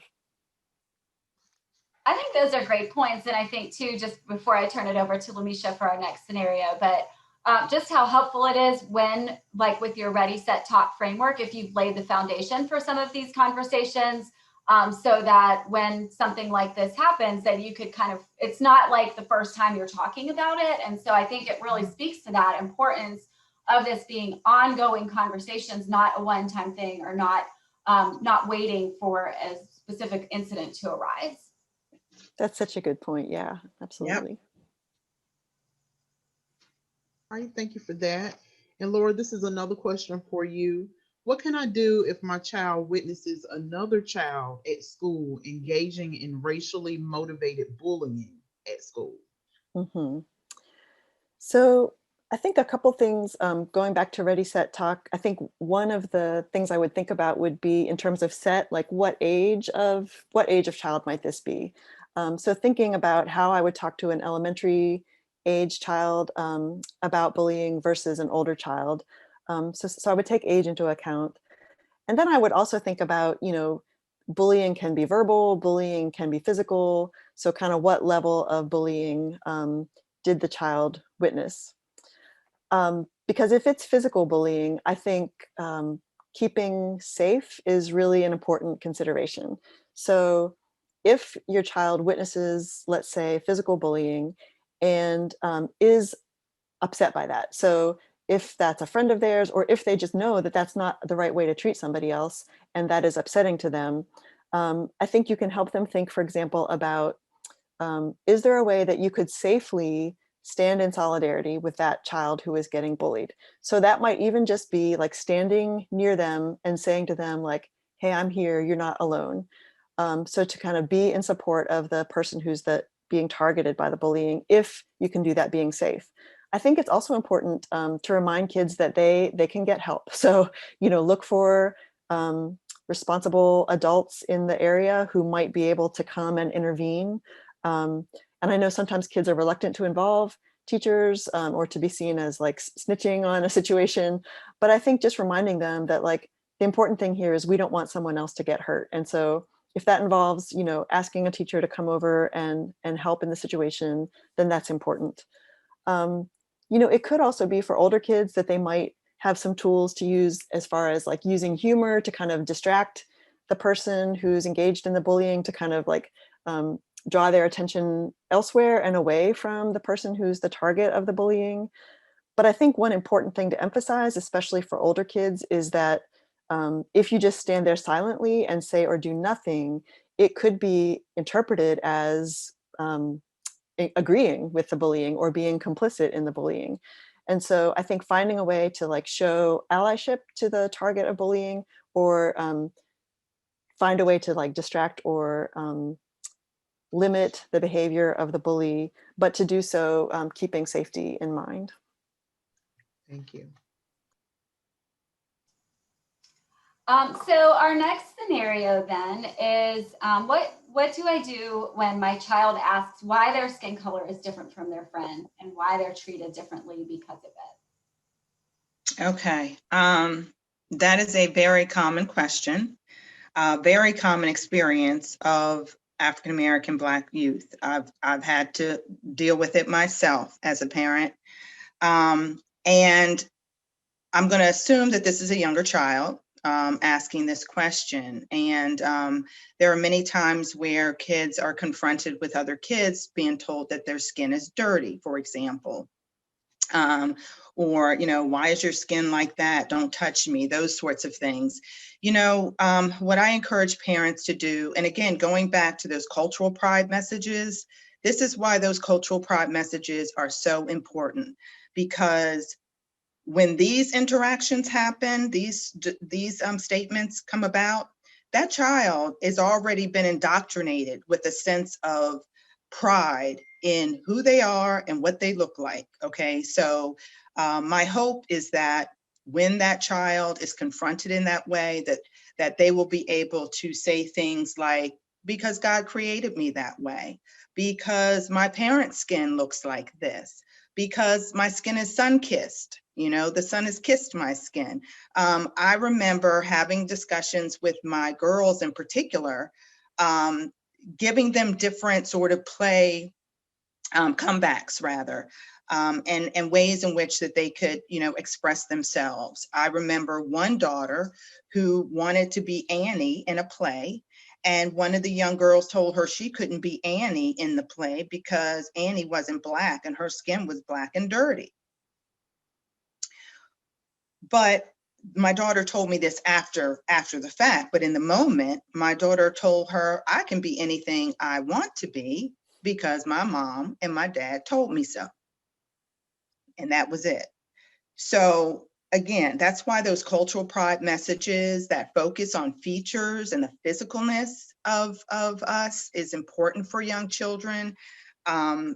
I think those are great points. And I think too, just before I turn it over to Lamisha for our next scenario, but just how helpful it is when, like with your Ready, Set, Talk framework, if you've laid the foundation for some of these conversations, so that when something like this happens, that you could kind of, it's not like the first time you're talking about it. And so I think it really speaks to that importance of this being ongoing conversations, not a one-time thing, or not waiting for a specific incident to arise. That's such a good point. Yeah, absolutely. Yep. All right, thank you for that. And Laura, this is another question for you. What can I do if my child witnesses another child at school engaging in racially motivated bullying at school? Mm-hmm. So I think a couple things, going back to Ready, Set, Talk, I think one of the things I would think about would be in terms of set, like what age of child might this be? So thinking about how I would talk to an elementary age child about bullying versus an older child. So I would take age into account. And then I would also think about, you know, bullying can be verbal, bullying can be physical. So kind of what level of bullying did the child witness? Because if it's physical bullying, I think keeping safe is really an important consideration. So if your child witnesses, let's say, physical bullying and is upset by that. So if that's a friend of theirs, or if they just know that that's not the right way to treat somebody else, and that is upsetting to them, I think you can help them think, for example, about, is there a way that you could safely stand in solidarity with that child who is getting bullied? So that might even just be like standing near them and saying to them like, hey, I'm here, you're not alone. So to kind of be in support of the person who's being targeted by the bullying, if you can do that being safe. I think it's also important to remind kids that they can get help. So, you know, look for responsible adults in the area who might be able to come and intervene. And I know sometimes kids are reluctant to involve teachers or to be seen as like snitching on a situation. But I think just reminding them that like the important thing here is we don't want someone else to get hurt. And so if that involves, you know, asking a teacher to come over and help in the situation, then that's important. You know, it could also be for older kids that they might have some tools to use as far as like using humor to kind of distract the person who's engaged in the bullying, to kind of like draw their attention elsewhere and away from the person who's the target of the bullying. But I think one important thing to emphasize, especially for older kids, is that if you just stand there silently and say or do nothing, it could be interpreted as agreeing with the bullying or being complicit in the bullying. And so I think finding a way to like show allyship to the target of bullying, or find a way to like distract or limit the behavior of the bully, but to do so keeping safety in mind. Thank you. So our next scenario then is what do I do when my child asks why their skin color is different from their friend and why they're treated differently because of it? Okay, that is a very common question, very common experience of African American Black youth. I've had to deal with it myself as a parent, and I'm going to assume that this is a younger child asking this question. And there are many times where kids are confronted with other kids being told that their skin is dirty, for example. Or, you know, why is your skin like that? Don't touch me, those sorts of things. You know, what I encourage parents to do, and again, going back to those cultural pride messages, this is why those cultural pride messages are so important, because when these interactions happen, these statements come about, that child has already been indoctrinated with a sense of pride in who they are and what they look like. Okay, so my hope is that when that child is confronted in that way, that they will be able to say things like, because God created me that way, because my parents' skin looks like this, because my skin is sun-kissed. You know, the sun has kissed my skin. I remember having discussions with my girls in particular, giving them different sort of play comebacks rather, and ways in which that they could, you know, express themselves. I remember one daughter who wanted to be Annie in a play, and one of the young girls told her she couldn't be Annie in the play because Annie wasn't Black and her skin was black and dirty. But my daughter told me this after the fact, but in the moment, my daughter told her, I can be anything I want to be because my mom and my dad told me so. And that was it. So again, that's why those cultural pride messages that focus on features and the physicalness of us is important for young children,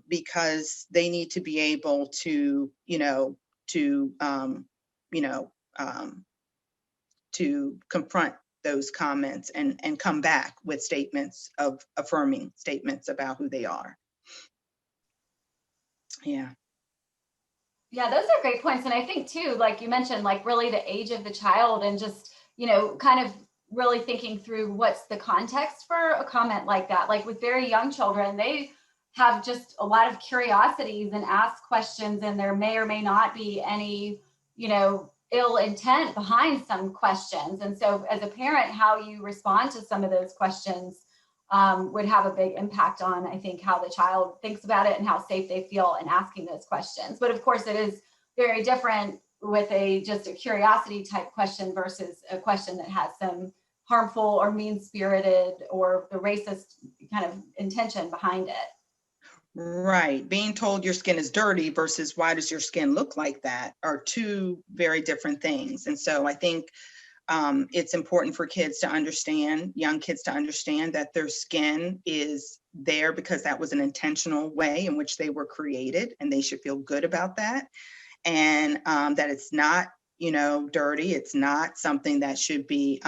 because they need to be able to, to confront those comments and come back with statements of affirming statements about who they are. Yeah. Yeah, those are great points. And I think too, like you mentioned, like really the age of the child and just, you know, kind of really thinking through what's the context for a comment like that. Like with very young children, they have just a lot of curiosities and ask questions, and there may or may not be any, you know, ill intent behind some questions. And so as a parent, how you respond to some of those questions would have a big impact on, I think, how the child thinks about it and how safe they feel in asking those questions. But of course, it is very different with just a curiosity type question versus a question that has some harmful or mean-spirited or the racist kind of intention behind it. Right. Being told your skin is dirty versus why does your skin look like that are two very different things. And so I think it's important for kids to understand, young kids to understand that their skin is there because that was an intentional way in which they were created, and they should feel good about that. And that it's not, you know, dirty. It's not something that should be,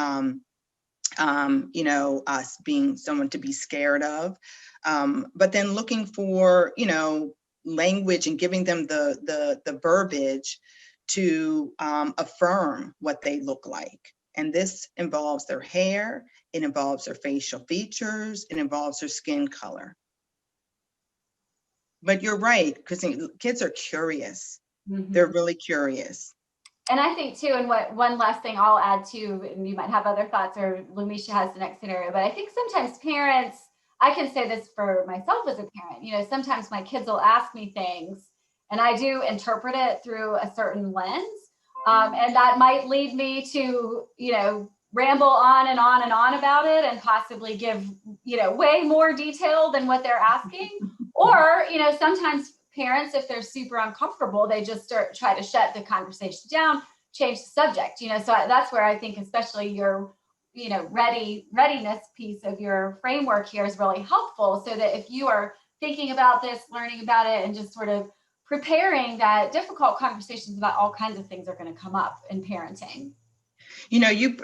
us being someone to be scared of. But then looking for, you know, language and giving them the verbiage to affirm what they look like. And this involves their hair, it involves their facial features, it involves their skin color. But you're right, because kids are curious. They're really curious. And I think too, and what one last thing I'll add too, and you might have other thoughts, or Lumisha has the next scenario, but I think sometimes parents, I can say this for myself as a parent, you know, sometimes my kids will ask me things and I do interpret it through a certain lens. And that might lead me to, you know, ramble on and on and on about it and possibly give, you know, way more detail than what they're asking. Or, you know, sometimes parents, if they're super uncomfortable, they just try to shut the conversation down, change the subject, you know. So that's where I think especially your, you know, readiness piece of your framework here is really helpful, so that if you are thinking about this, learning about it, and just sort of preparing, that difficult conversations about all kinds of things are going to come up in parenting. You know, you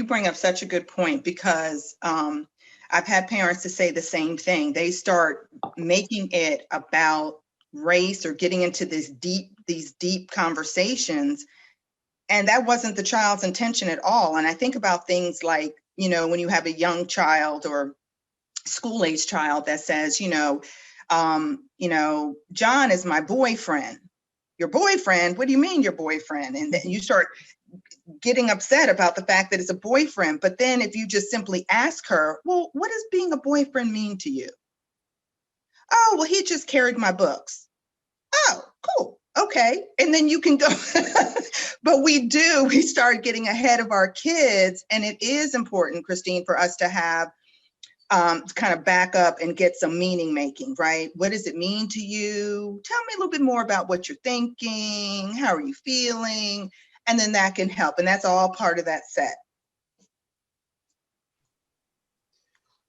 bring up such a good point, because I've had parents to say the same thing. They start making it about race or getting into these deep conversations, and that wasn't the child's intention at all. And I think about things like, you know, when you have a young child or school-age child that says, John is my boyfriend. Your boyfriend? What do you mean your boyfriend? And then you start getting upset about the fact that it's a boyfriend. But then if you just simply ask her, well, what does being a boyfriend mean to you? Oh, well, he just carried my books. Oh, cool. Okay. And then you can go. But we start getting ahead of our kids. And it is important, Christine, for us to have to kind of back up and get some meaning making, right? What does it mean to you? Tell me a little bit more about what you're thinking. How are you feeling? And then that can help. And that's all part of that set.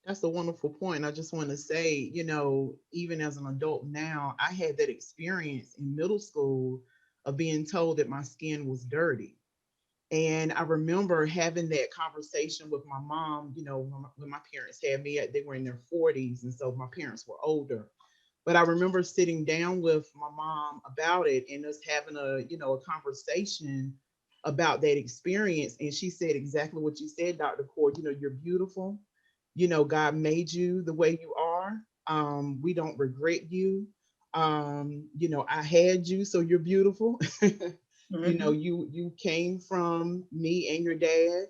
That's a wonderful point. I just want to say, you know, even as an adult now, I had that experience in middle school of being told that my skin was dirty. And I remember having that conversation with my mom, you know, when my parents had me, they were in their 40s. And so my parents were older. But I remember sitting down with my mom about it and us having a conversation about that experience. And she said exactly what you said, Dr. Coard. You know, you're beautiful. You know, God made you the way you are. We don't regret you. You know, I had you, so you're beautiful. You know, you came from me and your dad.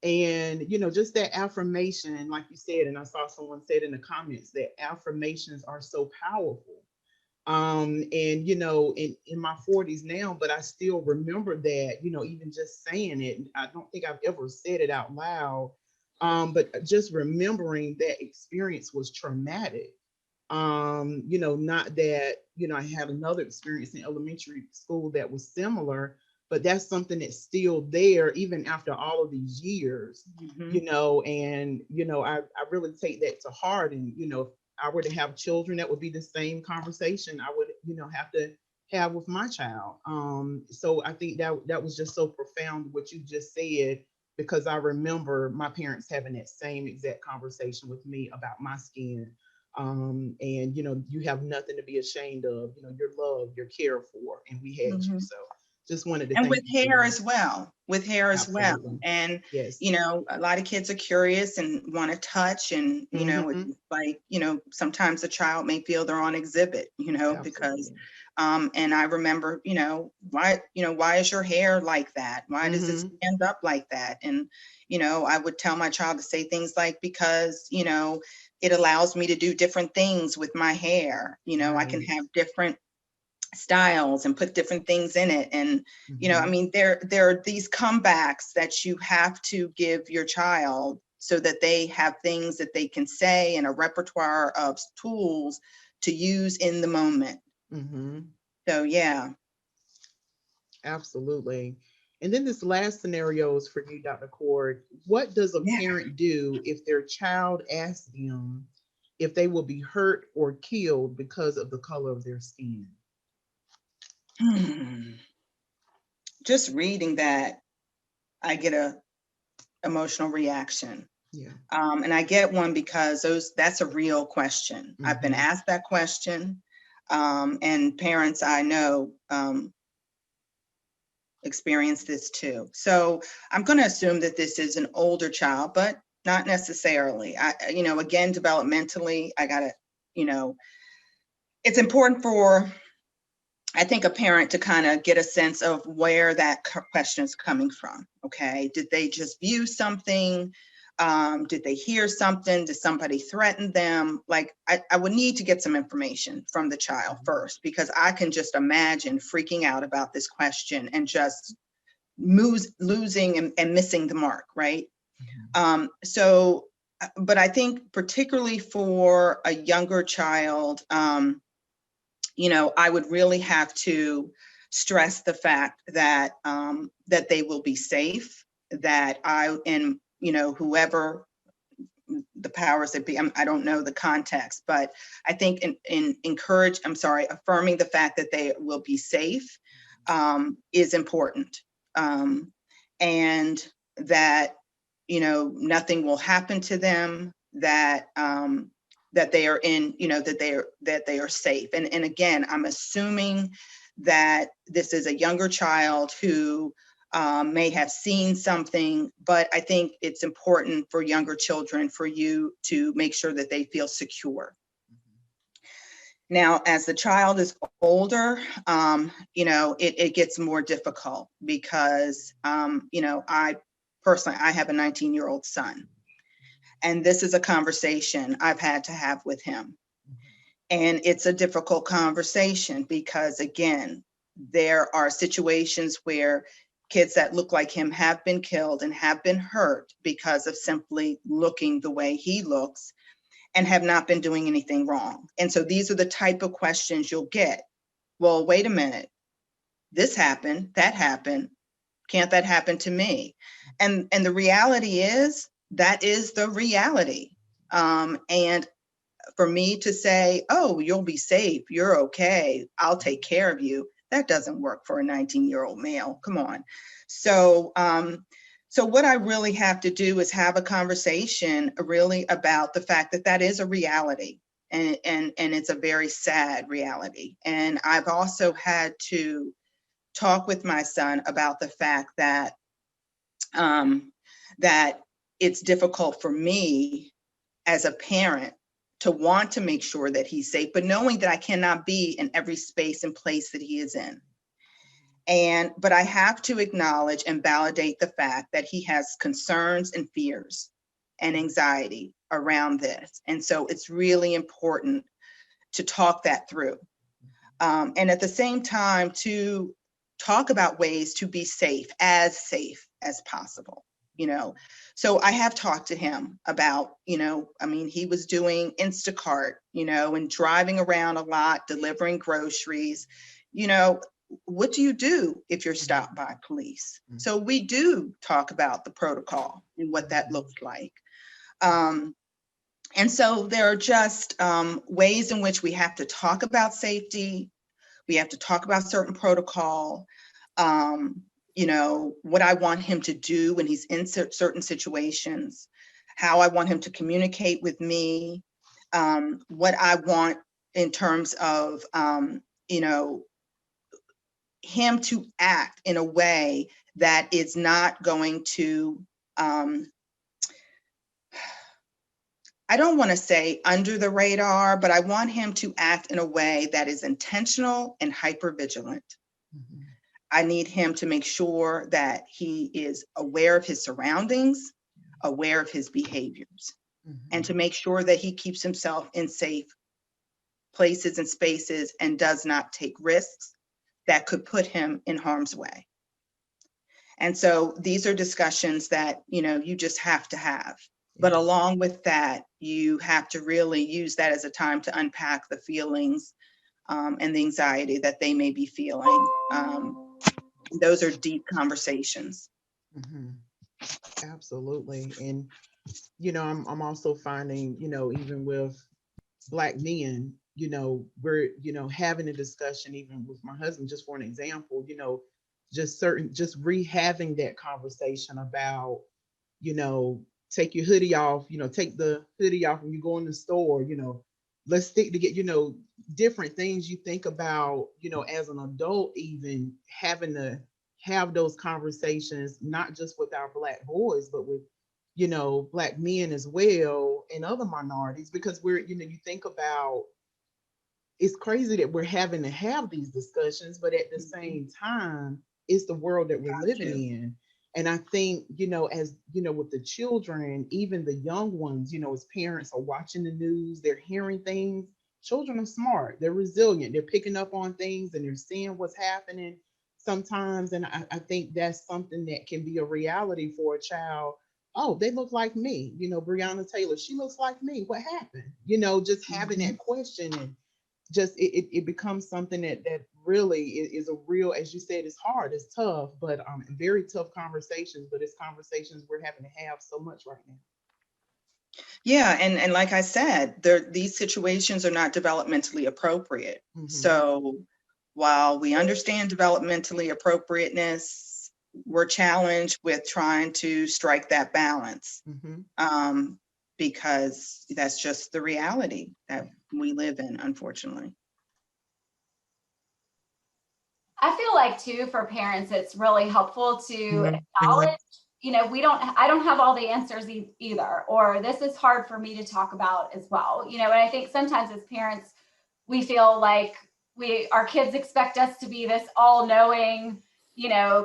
And, you know, just that affirmation, like you said, and I saw someone said in the comments that affirmations are so powerful. And, you know, in my 40s now, but I still remember that, you know, even just saying it, I don't think I've ever said it out loud. But just remembering that experience was traumatic. You know, not that, you know, I had another experience in elementary school that was similar, but that's something that's still there even after all of these years, you know, and, you know, I really take that to heart. And, you know, if I were to have children, that would be the same conversation I would, you know, have to have with my child. So I think that was just so profound what you just said, because I remember my parents having that same exact conversation with me about my skin. And, you know, you have nothing to be ashamed of. You know, you're loved, you're cared for, and we had you. So just wanted to and thank with you hair as well, Absolutely. And Yes. you know, a lot of kids are curious and want to touch, and you know, it's like, you know, sometimes a child may feel they're on exhibit, you know, because and I remember, you know, why is your hair like that? Why does it stand up like that? And you know, I would tell my child to say things like, because you know, it allows me to do different things with my hair. You know, I can have different styles and put different things in it. And, you know, I mean, there are these comebacks that you have to give your child so that they have things that they can say and a repertoire of tools to use in the moment. So, yeah. Absolutely. And then this last scenario is for you, Dr. Coard. What does a parent do if their child asks them if they will be hurt or killed because of the color of their skin? Just reading that, I get a emotional reaction. Yeah. And I get one because that's a real question. I've been asked that question. And parents I know experience this too. So I'm going to assume that this is an older child, but not necessarily. Again, developmentally, I got to, it's important for, I think, a parent to kind of get a sense of where that question is coming from. Okay. Did they just view something? Did they hear something? Did somebody threaten them? Like, I would need to get some information from the child first, because I can just imagine freaking out about this question and just losing and missing the mark, right? But I think particularly for a younger child, I would really have to stress the fact that that they will be safe, that whoever the powers that be, I don't know the context, but I think affirming the fact that they will be safe is important. And that, nothing will happen to them, that they are in, that they are safe. And again, I'm assuming that this is a younger child who may have seen something, but I think it's important for younger children for you to make sure that they feel secure. Now, as the child is older, it gets more difficult because, I personally, I have a 19-year-old son, and this is a conversation I've had to have with him. And it's a difficult conversation because, again, there are situations where kids that look like him have been killed and have been hurt because of simply looking the way he looks, and have not been doing anything wrong. And so these are the type of questions you'll get. Well, wait a minute, this happened, that happened. Can't that happen to me? And the reality is, that is the reality. And for me to say, oh, you'll be safe, you're okay, I'll take care of you, that doesn't work for a 19-year-old male. Come on. So what I really have to do is have a conversation really about the fact that that is a reality, and it's a very sad reality. And I've also had to talk with my son about the fact that that it's difficult for me as a parent to want to make sure that he's safe, but knowing that I cannot be in every space and place that he is in. But I have to acknowledge and validate the fact that he has concerns and fears and anxiety around this. And so it's really important to talk that through. And at the same time, to talk about ways to be safe as possible. So I have talked to him about, he was doing Instacart, and driving around a lot, delivering groceries. What do you do if you're stopped by police? So we do talk about the protocol and what that looks like. And so there are just ways in which we have to talk about safety. We have to talk about certain protocol, what I want him to do when he's in certain situations, how I want him to communicate with me, what I want in terms of, him to act in a way that is not going to, I don't want to say under the radar, but I want him to act in a way that is intentional and hypervigilant. I need him to make sure that he is aware of his surroundings, aware of his behaviors, and to make sure that he keeps himself in safe places and spaces and does not take risks that could put him in harm's way. And so these are discussions that, you just have to have. But along with that, you have to really use that as a time to unpack the feelings and the anxiety that they may be feeling. Those are deep conversations. Absolutely. And, I'm also finding, even with Black men, we're, having a discussion, even with my husband, just for an example, just rehaving that conversation about, take your hoodie off, take the hoodie off when you go in the store, let's stick to get, different things you think about, as an adult, even having to have those conversations, not just with our Black boys, but with, Black men as well, and other minorities, because we're, you think about, it's crazy that we're having to have these discussions, but at the same time, it's the world that we're living in. And I think, as with the children, even the young ones, as parents are watching the news, they're hearing things. Children are smart, they're resilient, they're picking up on things, and they're seeing what's happening sometimes. And I think that's something that can be a reality for a child. Oh, they look like me, Breonna Taylor, she looks like me. What happened? Just having that question, and just it becomes something that really is a real, as you said, it's hard, it's tough, but very tough conversations, but it's conversations we're having to have so much right now. Yeah, and like I said, these situations are not developmentally appropriate. So while we understand developmentally appropriateness, we're challenged with trying to strike that balance, because that's just the reality that we live in, unfortunately. I feel like too, for parents, it's really helpful to acknowledge, I don't have all the answers either, or this is hard for me to talk about as well. And I think sometimes as parents, we feel like our kids expect us to be this all-knowing,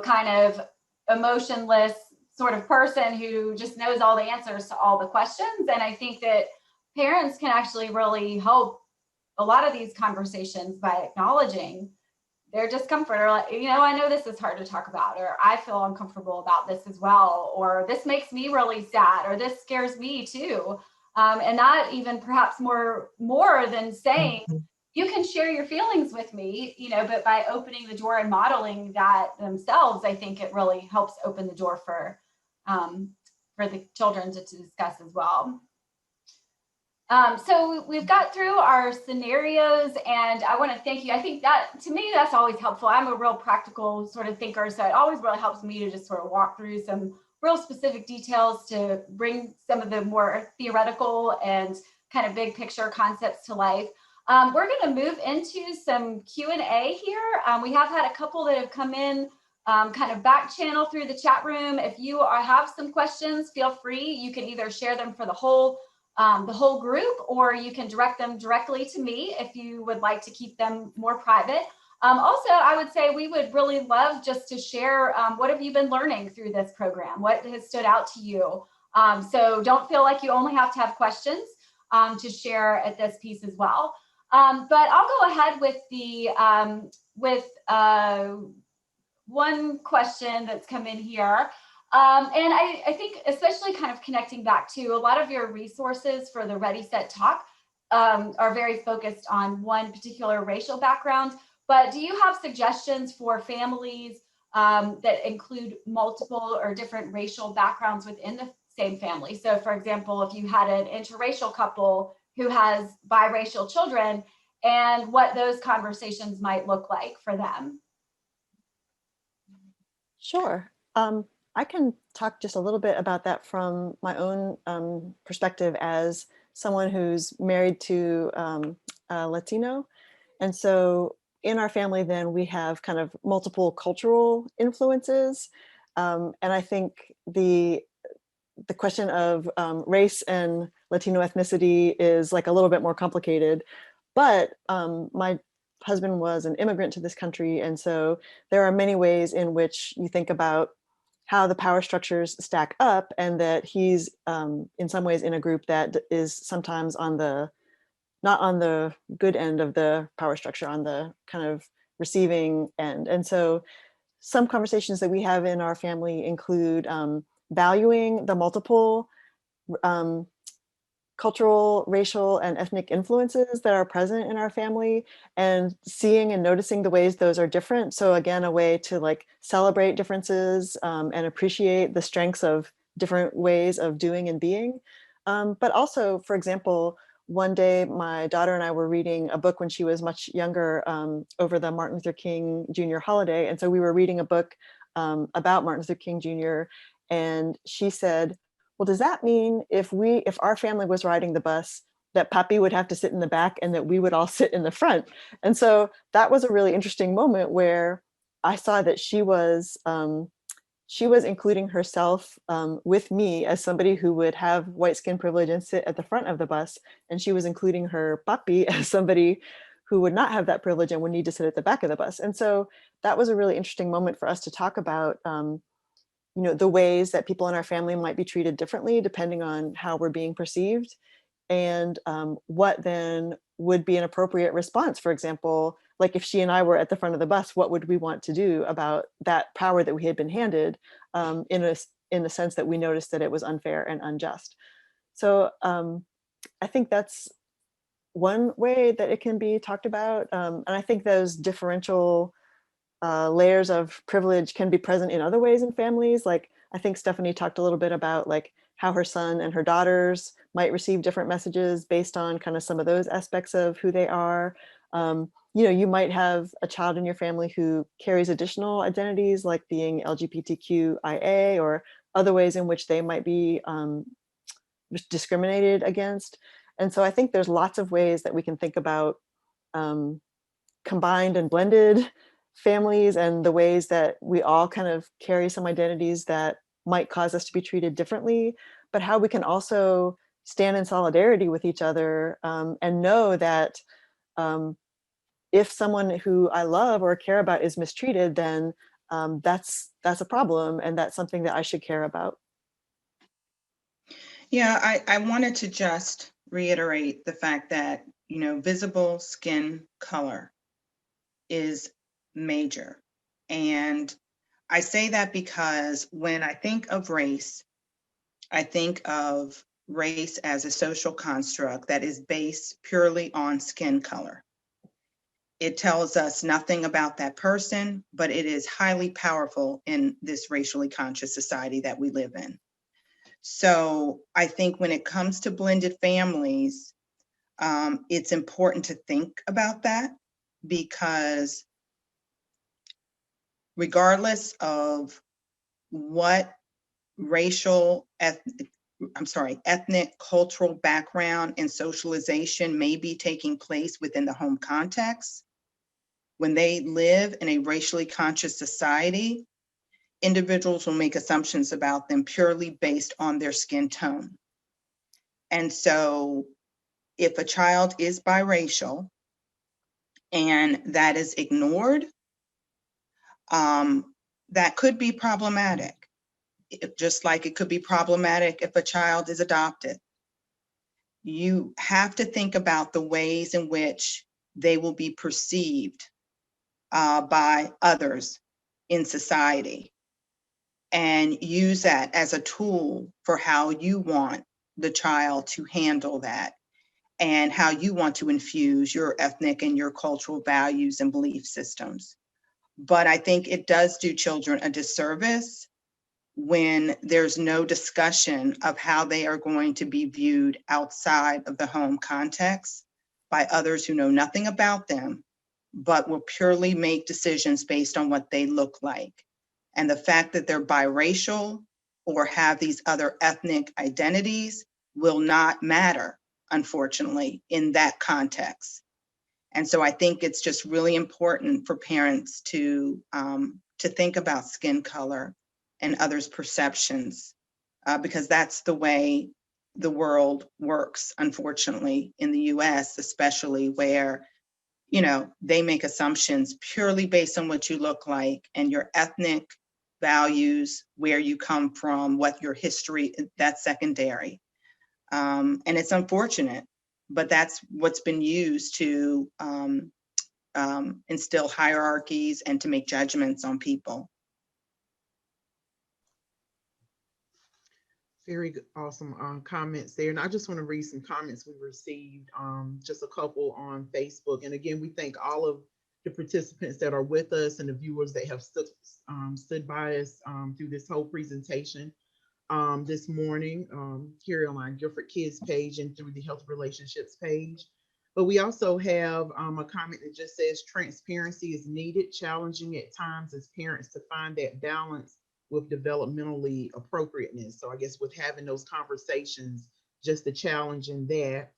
kind of emotionless sort of person who just knows all the answers to all the questions. And I think that parents can actually really help a lot of these conversations by acknowledging their discomfort, or I know this is hard to talk about, or I feel uncomfortable about this as well, or this makes me really sad, or this scares me too. And not even perhaps more than saying, you can share your feelings with me, but by opening the door and modeling that themselves, I think it really helps open the door for the children to discuss as well. So we've got through our scenarios, and I want to thank you. I think that, to me, that's always helpful. I'm a real practical sort of thinker, so it always really helps me to just sort of walk through some real specific details to bring some of the more theoretical and kind of big picture concepts to life. We're going to move into some Q&A here. We have had a couple that have come in kind of back channel through the chat room. If you have some questions, feel free. You can either share them for the whole group, or you can direct them directly to me if you would like to keep them more private. Also, I would say we would really love just to share what have you been learning through this program? What has stood out to you? So don't feel like you only have to have questions to share at this piece as well. But I'll go ahead with the one question that's come in here. And I think especially kind of connecting back to a lot of your resources for the Ready, Set, Talk are very focused on one particular racial background, but do you have suggestions for families that include multiple or different racial backgrounds within the same family? So for example, if you had an interracial couple who has biracial children, and what those conversations might look like for them. Sure. I can talk just a little bit about that from my own perspective as someone who's married to a Latino. And so in our family, then we have kind of multiple cultural influences. And I think the question of race and Latino ethnicity is like a little bit more complicated. But my husband was an immigrant to this country. And so there are many ways in which you think about how the power structures stack up, and that he's in some ways in a group that is sometimes not on the good end of the power structure, on the kind of receiving end. And so some conversations that we have in our family include valuing the multiple cultural, racial, and ethnic influences that are present in our family, and seeing and noticing the ways those are different. So again, a way to like celebrate differences and appreciate the strengths of different ways of doing and being. But also, for example, one day my daughter and I were reading a book when she was much younger over the Martin Luther King Jr. holiday. And so we were reading a book about Martin Luther King Jr. And she said, well, does that mean if our family was riding the bus, that Papi would have to sit in the back and that we would all sit in the front? And so that was a really interesting moment where I saw that she was including herself with me as somebody who would have white skin privilege and sit at the front of the bus. And she was including her papi as somebody who would not have that privilege and would need to sit at the back of the bus. And so that was a really interesting moment for us to talk about, the ways that people in our family might be treated differently depending on how we're being perceived, and what then would be an appropriate response. For example, like if she and I were at the front of the bus, what would we want to do about that power that we had been handed, in the sense that we noticed that it was unfair and unjust. So I think that's one way that it can be talked about. And I think those differential layers of privilege can be present in other ways in families. Like I think Stephanie talked a little bit about like how her son and her daughters might receive different messages based on kind of some of those aspects of who they are. You might have a child in your family who carries additional identities like being LGBTQIA or other ways in which they might be discriminated against. And so I think there's lots of ways that we can think about combined and blended families and the ways that we all kind of carry some identities that might cause us to be treated differently, but how we can also stand in solidarity with each other, and know that if someone who I love or care about is mistreated, then that's a problem, and that's something that I should care about. Yeah, I wanted to just reiterate the fact that, visible skin color is major. And I say that because when I think of race, I think of race as a social construct that is based purely on skin color. It tells us nothing about that person, but it is highly powerful in this racially conscious society that we live in. So I think when it comes to blended families, it's important to think about that, because regardless of what ethnic, cultural background and socialization may be taking place within the home context, when they live in a racially conscious society, individuals will make assumptions about them purely based on their skin tone. And so if a child is biracial and that is ignored, that could be problematic. Just like it could be problematic if a child is adopted. You have to think about the ways in which they will be perceived by others in society, and use that as a tool for how you want the child to handle that and how you want to infuse your ethnic and your cultural values and belief systems. But I think it does do children a disservice when there's no discussion of how they are going to be viewed outside of the home context by others who know nothing about them, but will purely make decisions based on what they look like. And the fact that they're biracial or have these other ethnic identities will not matter, unfortunately, in that context. And so I think it's just really important for parents to think about skin color and others' perceptions, because that's the way the world works, unfortunately, in the US, especially, where, they make assumptions purely based on what you look like and your ethnic values, where you come from, what your history, that's secondary. And it's unfortunate, but that's what's been used to instill hierarchies and to make judgments on people. Very good, awesome comments there. And I just want to read some comments we received, just a couple on Facebook. And again, we thank all of the participants that are with us and the viewers that have stood by us through this whole presentation this morning, here on our Guilford Kids page and through the Health Relationships page. But we also have a comment that just says transparency is needed, challenging at times as parents to find that balance with developmentally appropriateness. So I guess with having those conversations, just the challenge in that.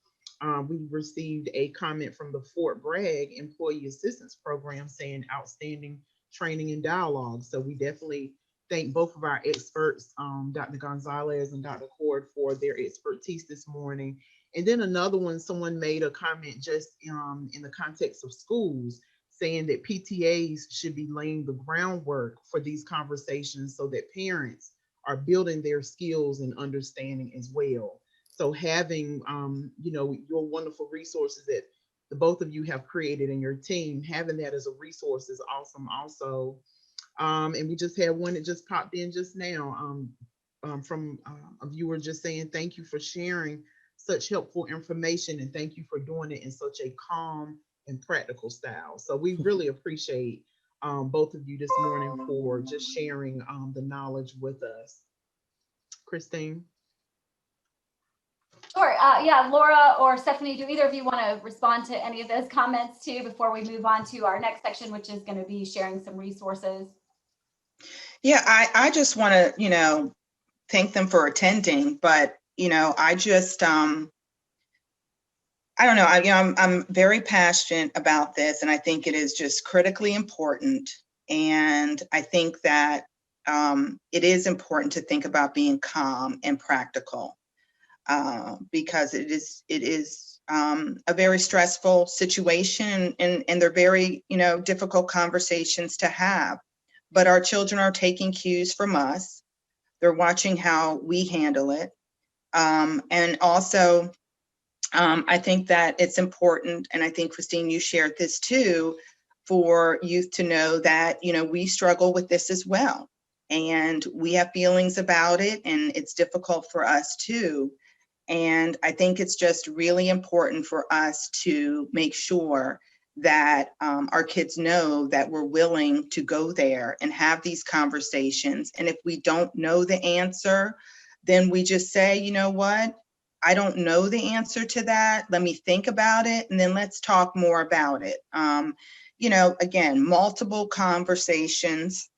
We received a comment from the Fort Bragg Employee Assistance Program saying outstanding training and dialogue. So we definitely thank both of our experts, Dr. Gonzalez and Dr. Coard, for their expertise this morning. And then another one, someone made a comment just in the context of schools, saying that PTAs should be laying the groundwork for these conversations so that parents are building their skills and understanding as well. So having, your wonderful resources that the both of you have created in your team, having that as a resource is awesome also. And we just had one that just popped in just now from a viewer just saying, thank you for sharing such helpful information and thank you for doing it in such a calm and practical style. So we really appreciate both of you this morning for just sharing the knowledge with us. Christine? Sure. Yeah, Laura or Stephanie, do either of you want to respond to any of those comments too before we move on to our next section, which is going to be sharing some resources? Yeah, I just want to, thank them for attending, but, I just, I don't know, I'm very passionate about this, and I think it is just critically important. And I think that it is important to think about being calm and practical. Because it is a very stressful situation, and they're very, difficult conversations to have. But our children are taking cues from us. They're watching how we handle it. And also, I think that it's important, and I think, Christine, you shared this too, for youth to know that, we struggle with this as well. And we have feelings about it, and it's difficult for us too. And I think it's just really important for us to make sure that our kids know that we're willing to go there and have these conversations. And if we don't know the answer, then we just say, you know what? I don't know the answer to that. Let me think about it, and then let's talk more about it. Again, multiple conversations.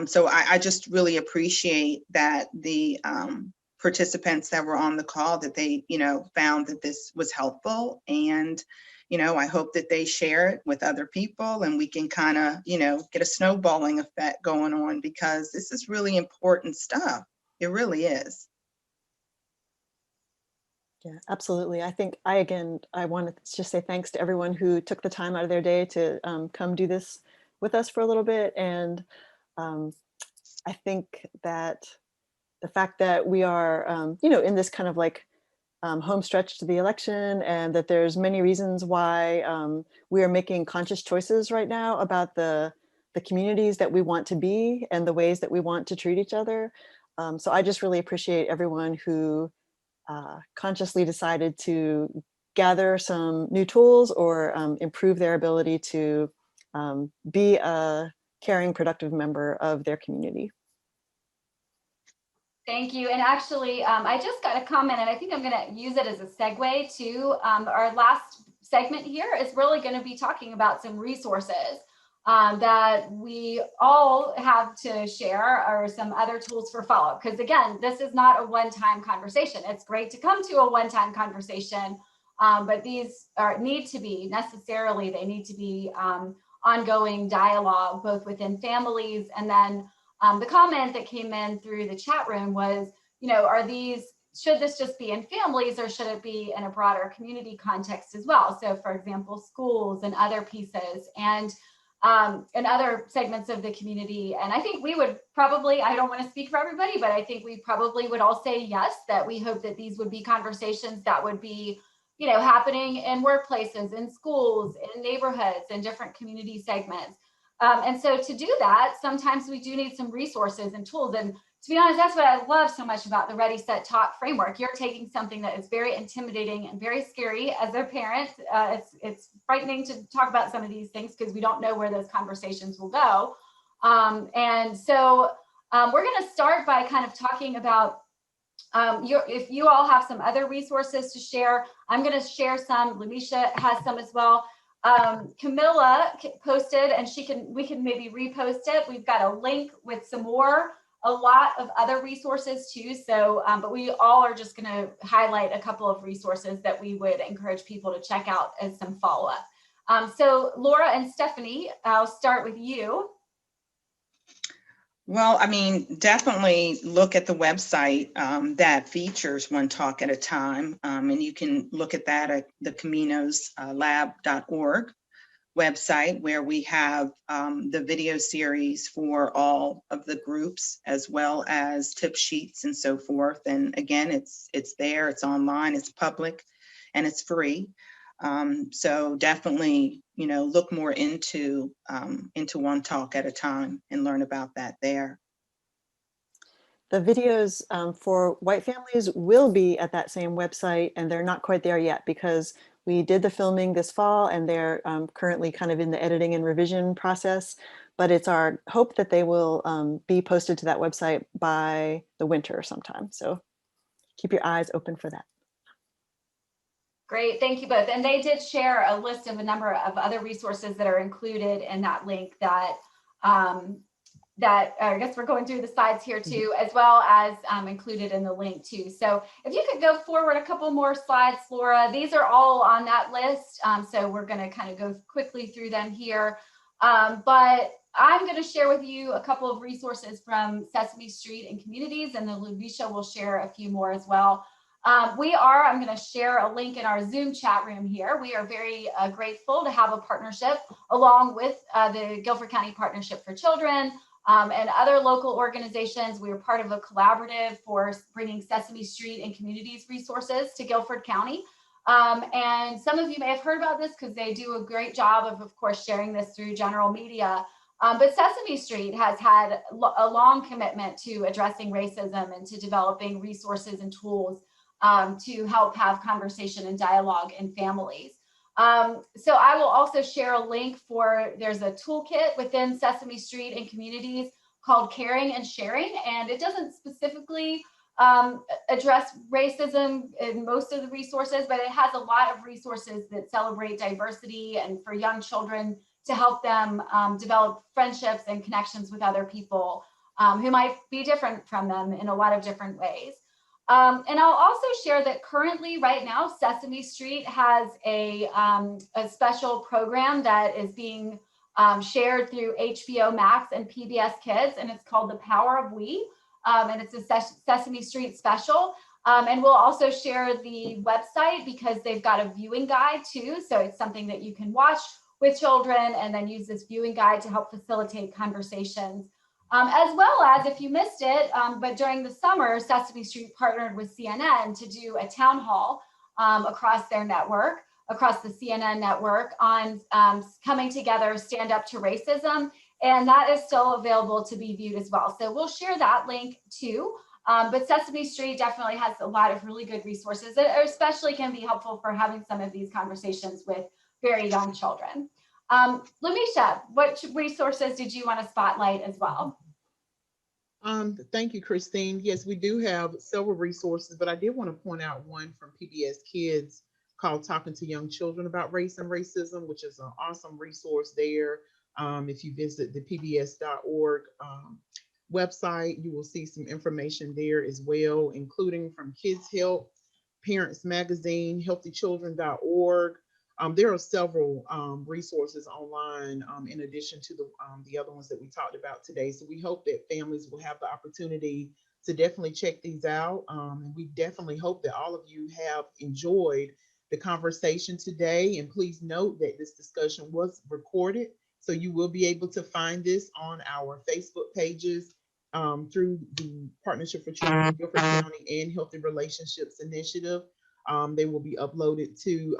So I just really appreciate that the participants that were on the call, that they, found that this was helpful. And, I hope that they share it with other people, and we can kind of, get a snowballing effect going on, because this is really important stuff. It really is. Yeah, absolutely. I think I want to just say thanks to everyone who took the time out of their day to come do this with us for a little bit. And I think that the fact that we are, in this kind of like home stretch to the election, and that there's many reasons why we are making conscious choices right now about the communities that we want to be and the ways that we want to treat each other. So I just really appreciate everyone who consciously decided to gather some new tools or improve their ability to be a caring, productive member of their community. Thank you. And actually, I just got a comment, and I think I'm going to use it as a segue to our last segment here is really going to be talking about some resources that we all have to share, or some other tools for follow-up. Because again, this is not a one-time conversation. It's great to come to a one-time conversation, but these need to be ongoing dialogue, both within families. And then the comment that came in through the chat room was, should this just be in families, or should it be in a broader community context as well? So for example, schools and other pieces, and other segments of the community. And I think we would probably, I don't want to speak for everybody, but I think we probably would all say yes, that we hope that these would be conversations that would be, happening in workplaces, in schools, in neighborhoods, in different community segments. And so to do that, sometimes we do need some resources and tools. And to be honest, that's what I love so much about the Ready, Set, Talk framework. You're taking something that is very intimidating and very scary as a parent. It's frightening to talk about some of these things because we don't know where those conversations will go. And so we're going to start by kind of talking about if you all have some other resources to share. I'm going to share some. Lumisha has some as well. Camilla posted, and we can maybe repost it. We've got a link with a lot of other resources too. So, but we all are just going to highlight a couple of resources that we would encourage people to check out as some follow-up. So Laura and Stephanie, I'll start with you. Well, I mean, definitely look at the website that features One Talk at a Time. And you can look at that at the caminoslab.org website, where we have the video series for all of the groups, as well as tip sheets and so forth. And again, it's there, it's online, it's public, and it's free. So definitely, look more into One Talk at a Time and learn about that there. The videos for white families will be at that same website, and they're not quite there yet because we did the filming this fall, and they're currently kind of in the editing and revision process. But it's our hope that they will be posted to that website by the winter sometime. So keep your eyes open for that. Great, thank you both. And they did share a list of a number of other resources that are included in that link that I guess we're going through the slides here too, as well as included in the link too. So if you could go forward a couple more slides, Laura, these are all on that list. So we're going to kind of go quickly through them here. But I'm going to share with you a couple of resources from Sesame Street and Communities, and then Luvisha will share a few more as well. I'm going to share a link in our Zoom chat room here. We are very grateful to have a partnership along with the Guilford County Partnership for Children and other local organizations. We are part of a collaborative for bringing Sesame Street and Communities resources to Guilford County. And some of you may have heard about this because they do a great job of course, sharing this through general media. But Sesame Street has had a long commitment to addressing racism and to developing resources and tools to help have conversation and dialogue in families. So I will also share a link there's a toolkit within Sesame Street and Communities called Caring and Sharing, and it doesn't specifically address racism in most of the resources, but it has a lot of resources that celebrate diversity and for young children to help them develop friendships and connections with other people who might be different from them in a lot of different ways. And I'll also share that currently, right now, Sesame Street has a special program that is being shared through HBO Max and PBS Kids, and it's called The Power of We, and it's a Sesame Street special. And we'll also share the website because they've got a viewing guide too, so it's something that you can watch with children and then use this viewing guide to help facilitate conversations. As well as, if you missed it, but during the summer, Sesame Street partnered with CNN to do a town hall across their network, across the CNN network on coming together, stand up to racism. And that is still available to be viewed as well. So we'll share that link too. But Sesame Street definitely has a lot of really good resources that especially can be helpful for having some of these conversations with very young children. Lumisha, what resources did you want to spotlight as well? Thank you, Christine. Yes, we do have several resources, but I did want to point out one from PBS Kids called Talking to Young Children About Race and Racism, which is an awesome resource there. If you visit the pbs.org website, you will see some information there as well, including from Kids Help, Parents Magazine, healthychildren.org. There are several resources online in addition to the other ones that we talked about today. So we hope that families will have the opportunity to definitely check these out. And we definitely hope that all of you have enjoyed the conversation today. And please note that this discussion was recorded. So you will be able to find this on our Facebook pages through the Partnership for Children in Guilford County and Healthy Relationships Initiative. They will be uploaded to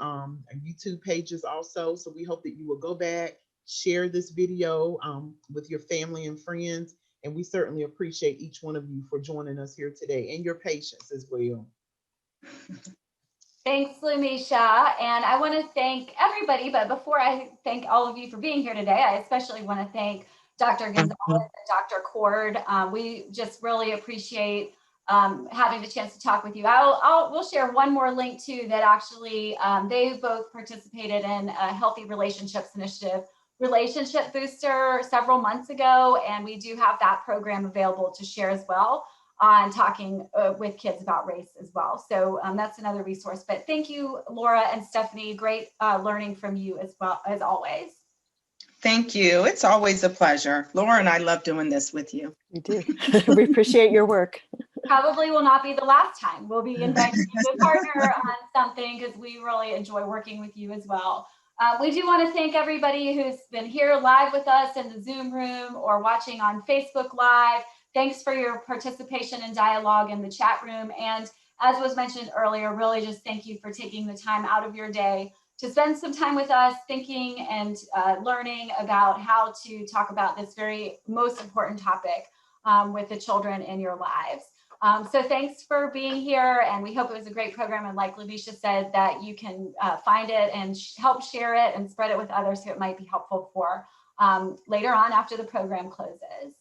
YouTube pages also. So we hope that you will go back, share this video with your family and friends. And we certainly appreciate each one of you for joining us here today and your patience as well. Thanks, Lumisha. And I want to thank everybody. But before I thank all of you for being here today, I especially want to thank Dr. Gonzalez and Dr. Coard. We just really appreciate having the chance to talk with you. We'll share one more link too that actually they both participated in a Healthy Relationships Initiative Relationship Booster several months ago, and we do have that program available to share as well on talking with kids about race as well. So that's another resource. But thank you, Laura and Stephanie. Great learning from you as well, as always. Thank you. It's always a pleasure. Laura and I love doing this with you. We do. We appreciate your work. Probably will not be the last time. We'll be inviting you to partner on something because we really enjoy working with you as well. We do want to thank everybody who's been here live with us in the Zoom room or watching on Facebook Live. Thanks for your participation and dialogue in the chat room. And as was mentioned earlier, really just thank you for taking the time out of your day to spend some time with us thinking and learning about how to talk about this very most important topic with the children in your lives. So thanks for being here, and we hope it was a great program. And like Lumisha said, that you can find it and help share it and spread it with others who it might be helpful for later on after the program closes.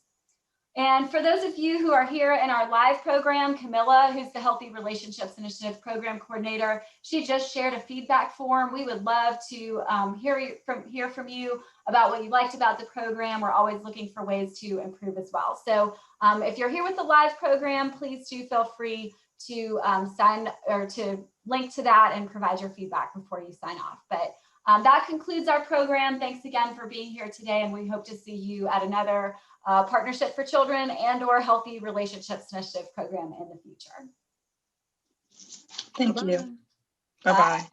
And for those of you who are here in our live program, Camilla, who's the Healthy Relationships Initiative Program Coordinator, she just shared a feedback form. We would love to hear from you about what you liked about the program. We're always looking for ways to improve as well. So if you're here with the live program, please do feel free to sign or to link to that and provide your feedback before you sign off. But that concludes our program. Thanks again for being here today, and we hope to see you at another Partnership for Children and/or Healthy Relationships Initiative program in the future. Thank you. Bye-bye.